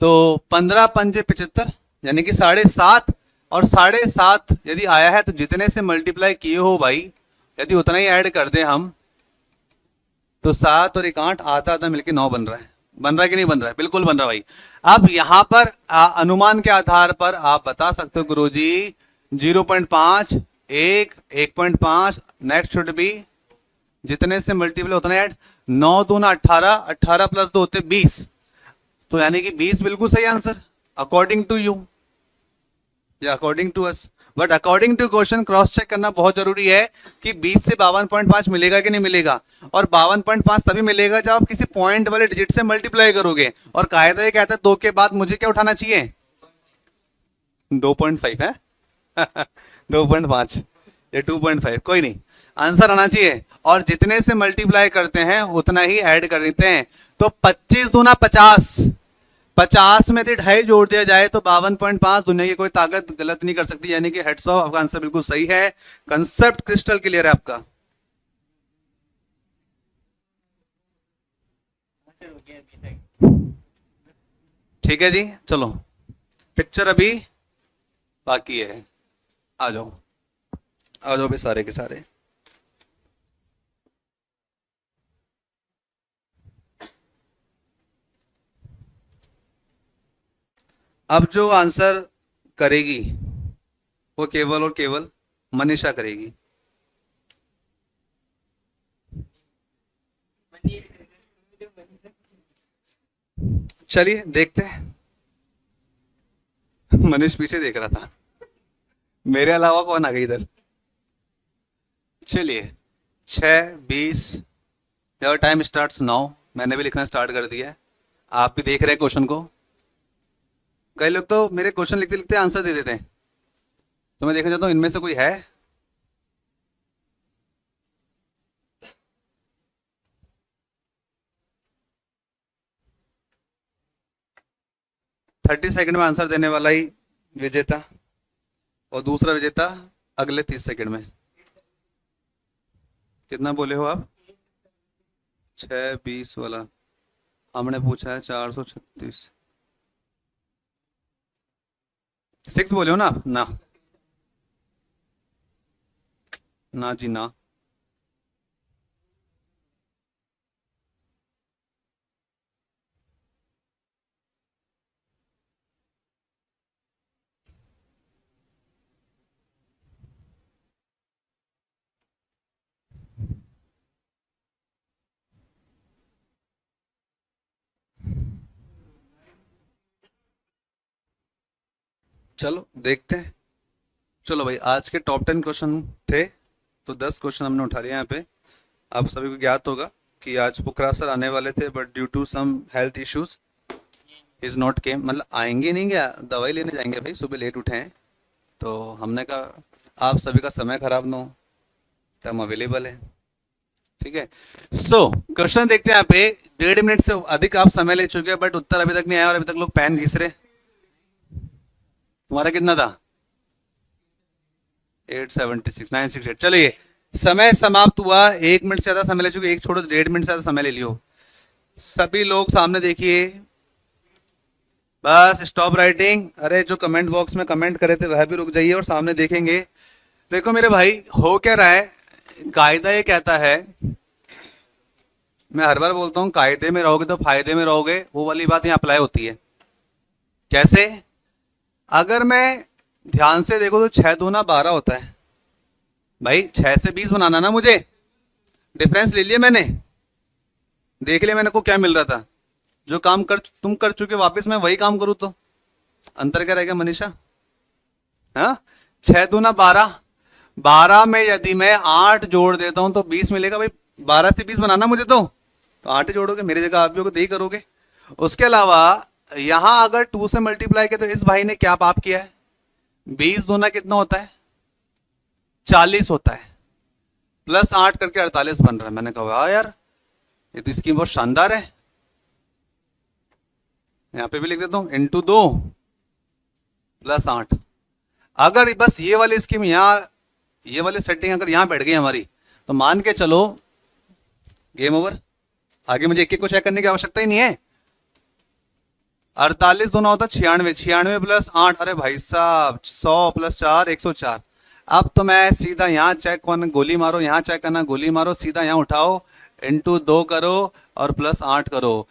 तो 15×5 = 75, यानी कि 7.5, और 7.5 यदि आया है तो जितने से मल्टीप्लाई किए हो भाई, यदि उतना ही ऐड कर दें हम, तो 7 और 1 8, आधा आधा मिलके 9 बन रहा है। बन रहा है कि नहीं बन रहा है? बिल्कुल बन रहा है भाई। अब यहां पर अनुमान के आधार पर आप बता सकते हो गुरुजी 0.5, 1, 1.5, नेक्स्ट शुड बी जितने से मल्टीप्लाई उतना ऐड। 9 दूना 18, 18 + 2 होते 20, तो यानी कि 20 बिल्कुल सही आंसर अकॉर्डिंग टू यू या according to us. But according to question cross check करना बहुत जरूरी है कि 20 से 52.5 मिलेगा कि नहीं मिलेगा। और 52.5 तभी मिलेगा जब आप किसी पॉइंट वाले डिजिट से मल्टीप्लाई करोगे। और कायदा ये कहता है 2 के बाद मुझे क्या उठाना चाहिए? 2.5 है 2.5 या 2.5, कोई नहीं, आंसर आना चाहिए। और जितने से मल्टीप्लाई करते हैं उतना ही ऐड कर देते हैं। तो 25 दूना 50, 50 में से 2.5 जोड़ दिया जाए तो 52.5। दुनिया की कोई ताकत गलत नहीं कर सकती, यानी कि हेड्स ऑफ, आपका आंसर बिल्कुल सही है। कंसेप्ट क्रिस्टल क्लियर है आपका। ठीक है जी, चलो पिक्चर अभी बाकी है। आ जाओ आ जाओ भी सारे के सारे। अब जो आंसर करेगी वो केवल और केवल मनीषा करेगी। चलिए देखते हैं। मनीष पीछे देख रहा था, मेरे अलावा कौन आ गई इधर? चलिए 6:20, योर टाइम स्टार्ट्स नाउ। मैंने भी लिखना स्टार्ट कर दिया है, आप भी देख रहे हैं क्वेश्चन को। कई लोग तो मेरे क्वेश्चन लिखते लिखते आंसर दे देते हैं, तो मैं देखना चाहता हूं इनमें से कोई है। थर्टी सेकंड में आंसर देने वाला ही विजेता, और दूसरा विजेता अगले 30 सेकंड में। कितना बोले हो आप? 6:20 वाला हमने पूछा है 436। 6 बोले हो ना आप? ना ना जी ना। चलो देखते हैं। चलो भाई, आज के टॉप 10 क्वेश्चन थे, तो 10 क्वेश्चन हमने उठा लिया यहाँ पे। आप सभी को ज्ञात होगा कि आज पुखरा सर आने वाले थे, but due to some health issues is not came. मतलब आएंगे नहीं, क्या दवाई लेने जाएंगे भाई, सुबह लेट उठे हैं, तो हमने कहा आप सभी का समय खराब ना हो, तो हम अवेलेबल है। ठीक है, सो क्वेश्चन देखते हैं यहाँ पे। 1.5 मिनट से अधिक आप समय ले चुके हैं, बट उत्तर अभी तक नहीं आया, और अभी तक लोग पेन घिस रहे। तुम्हारा कितना था? 876, 968। चलिए समय समाप्त हुआ। 1 मिनट से ज्यादा समय ले चुके, एक छोड़ो, 1.5 मिनट से ज्यादा समय ले लियो। सभी लोग सामने देखिए, बस स्टॉप राइटिंग। अरे जो कमेंट बॉक्स में कमेंट करे थे वह भी रुक जाइए और सामने देखेंगे। देखो मेरे भाई, हो क्या रहा है, कायदा ये कहता है, मैं हर बार बोलता हूँ कायदे में रहोगे तो फायदे में रहोगे, वो वाली बात यहाँ अप्लाई होती है। कैसे? अगर मैं ध्यान से देखो तो 6 दूना 12 होता है भाई। 6 से 20 बनाना ना, मुझे डिफरेंस ले लिया मैंने, देख लिया मैंने को क्या मिल रहा था। जो काम तुम कर चुके वापस मैं वही काम करूँ तो अंतर क्या रहेगा मनीषा? हाँ, 6 दूना 12, 12 में यदि मैं 8 जोड़ देता हूं तो 20 मिलेगा भाई। 12 से 20 बनाना मुझे, तो 8 जोड़ोगे, मेरी जगह आप भी होगे तो यही करोगे। उसके अलावा यहां अगर 2 से मल्टीप्लाई किया तो इस भाई ने क्या पाप किया है? 20 दूना कितना होता है? 40 होता है, प्लस 8 करके 48 बन रहा है। मैंने कहा यार ये तो स्कीम बहुत शानदार है। यहां पे भी लिख देता हूं, इंटू 2 प्लस 8। अगर बस ये वाली स्कीम यहाँ, ये वाली सेटिंग अगर यहां बैठ गई हमारी, तो मान के चलो गेम ओवर। आगे मुझे एक एक को चेक करने की आवश्यकता ही नहीं है। 48 दोनों होता 96, 96 प्लस 8, अरे भाई साहब 100 प्लस 4 104। अब तो मैं सीधा यहाँ चेक करना, गोली मारो, यहाँ चेक करना, गोली मारो, सीधा यहाँ उठाओ, इंटू 2 करो और प्लस 8 करो।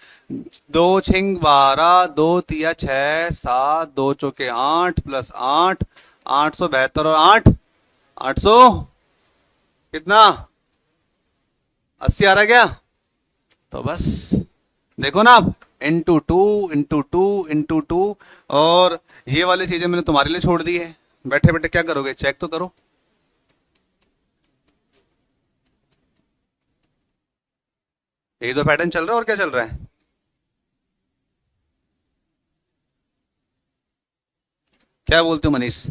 2 छिंग 12, 2 तिया 6 7, 2 चौके 8 प्लस 8, 872 और 8 800 कितना, 80 आ रहा क्या? तो बस देखो ना आप, इंटू 2 इंटू 2 इंटू 2, और ये वाली चीजें मैंने तुम्हारे लिए छोड़ दी है। बैठे बैठे क्या करोगे, चेक तो करो। यही तो पैटर्न चल रहा है, और क्या चल रहा है? क्या बोलते हो मनीष?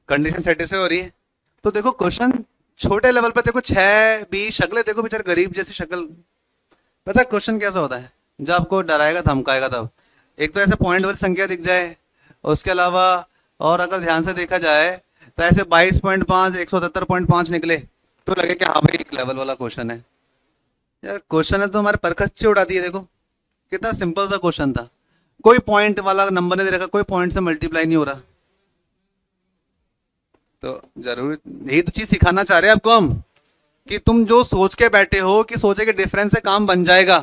कंडीशन सेटिस्फाई हो रही है? तो देखो क्वेश्चन छोटे लेवल पे देखो, 6 20 शक्लें देखो, बेचारे गरीब जैसी शक्ल। पता है क्वेश्चन कैसा होता है? जब आपको डराएगा धमकाएगा तब। एक तो ऐसे पॉइंट वाली संख्या दिख जाए, उसके अलावा और अगर ध्यान से देखा जाए तो ऐसे 22.5 177.5 निकले तो लगे कि हाँ भाई एक लेवल वाला क्वेश्चन है। यार क्वेश्चन है तो हमारे परखच्चे उड़ा दिए। देखो कितना सिंपल सा क्वेश्चन था, कोई पॉइंट वाला नंबर नहीं दे रखा, कोई पॉइंट से मल्टीप्लाई नहीं हो रहा। तो जरूर यही तो चीज सिखाना चाह रहे हैं आपको हम, कि तुम जो सोच के बैठे हो कि सोचे कि डिफरेंस से काम बन जाएगा,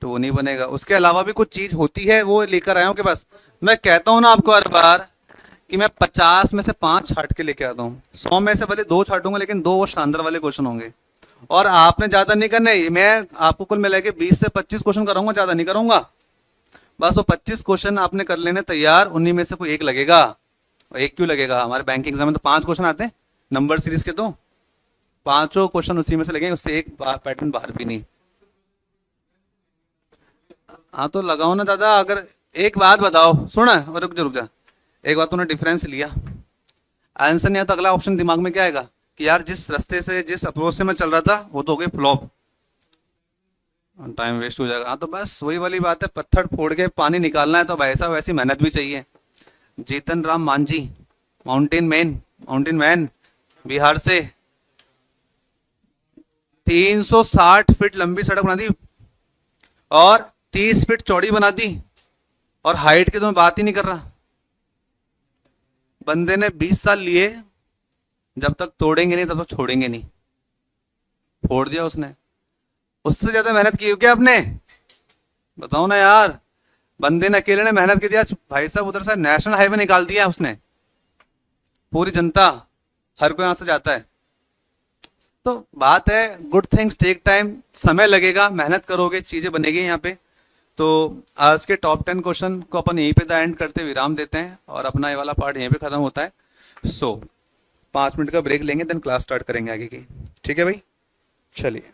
तो वो नहीं बनेगा। उसके अलावा भी कुछ चीज होती है, वो लेकर आया हूं के पास। मैं कहता हूं ना आपको हर बार कि मैं 50 में से 5 छाट के लेके आता हूँ, 100 में से भले 2 छाटूंगा, लेकिन 2 वो शानदार वाले क्वेश्चन होंगे। और आपने ज्यादा नहीं करने, मैं आपको कुल मिला के 20 से 25 क्वेश्चन कराऊंगा, ज्यादा नहीं करूंगा। बस वो 25 क्वेश्चन आपने कर लेने तैयार, उन्हीं में से कोई एक लगेगा। एक क्यों लगेगा, हमारे बैंक एग्जाम में तो 5 क्वेश्चन आते हैं नंबर सीरीज के, तो 5 क्वेश्चन उसी में से लगेंगे, उससे एक पैटर्न बाहर भी नहीं। हाँ तो लगाओ ना दादा। अगर एक बात बताओ, सुना और रुक जा, एक बात, तूने डिफरेंस लिया, आंसर नहीं आया तो अगला ऑप्शन दिमाग में क्या आएगा कि यार जिस रास्ते से जिस अप्रोच से मैं चल रहा था वो तो हो गई फ्लॉप, टाइम वेस्ट हो जाएगा। हाँ तो बस वही वाली बात है, पत्थर फोड़ के पानी निकालना है तो भाई साहब वैसी मेहनत भी चाहिए। जीतन राम मांझी, माउंटेन मैन, बिहार से 360 फीट लंबी सड़क बना दी और 30 फीट चौड़ी बना दी, और हाइट की तो मैं बात ही नहीं कर रहा। बंदे ने 20 साल लिए, जब तक तोड़ेंगे नहीं तब तक छोड़ेंगे नहीं, फोड़ दिया उसने। उससे ज्यादा मेहनत की हो क्या आपने, बताओ ना यार। बंदे ने अकेले ने मेहनत की, दिया भाई साहब, उधर से नेशनल हाईवे निकाल दिया उसने। पूरी जनता, हर कोई यहां से जाता है। तो बात है, गुड थिंग्स टेक टाइम, समय लगेगा, मेहनत करोगे चीजें बनेगी यहाँ पे। तो आज के टॉप 10 क्वेश्चन को अपन यहीं पे द एंड करते विराम देते हैं, और अपना ये वाला पार्ट यहीं पे खत्म होता है। सो 5 मिनट का ब्रेक लेंगे, देन क्लास स्टार्ट करेंगे आगे की। ठीक है भाई, चलिए।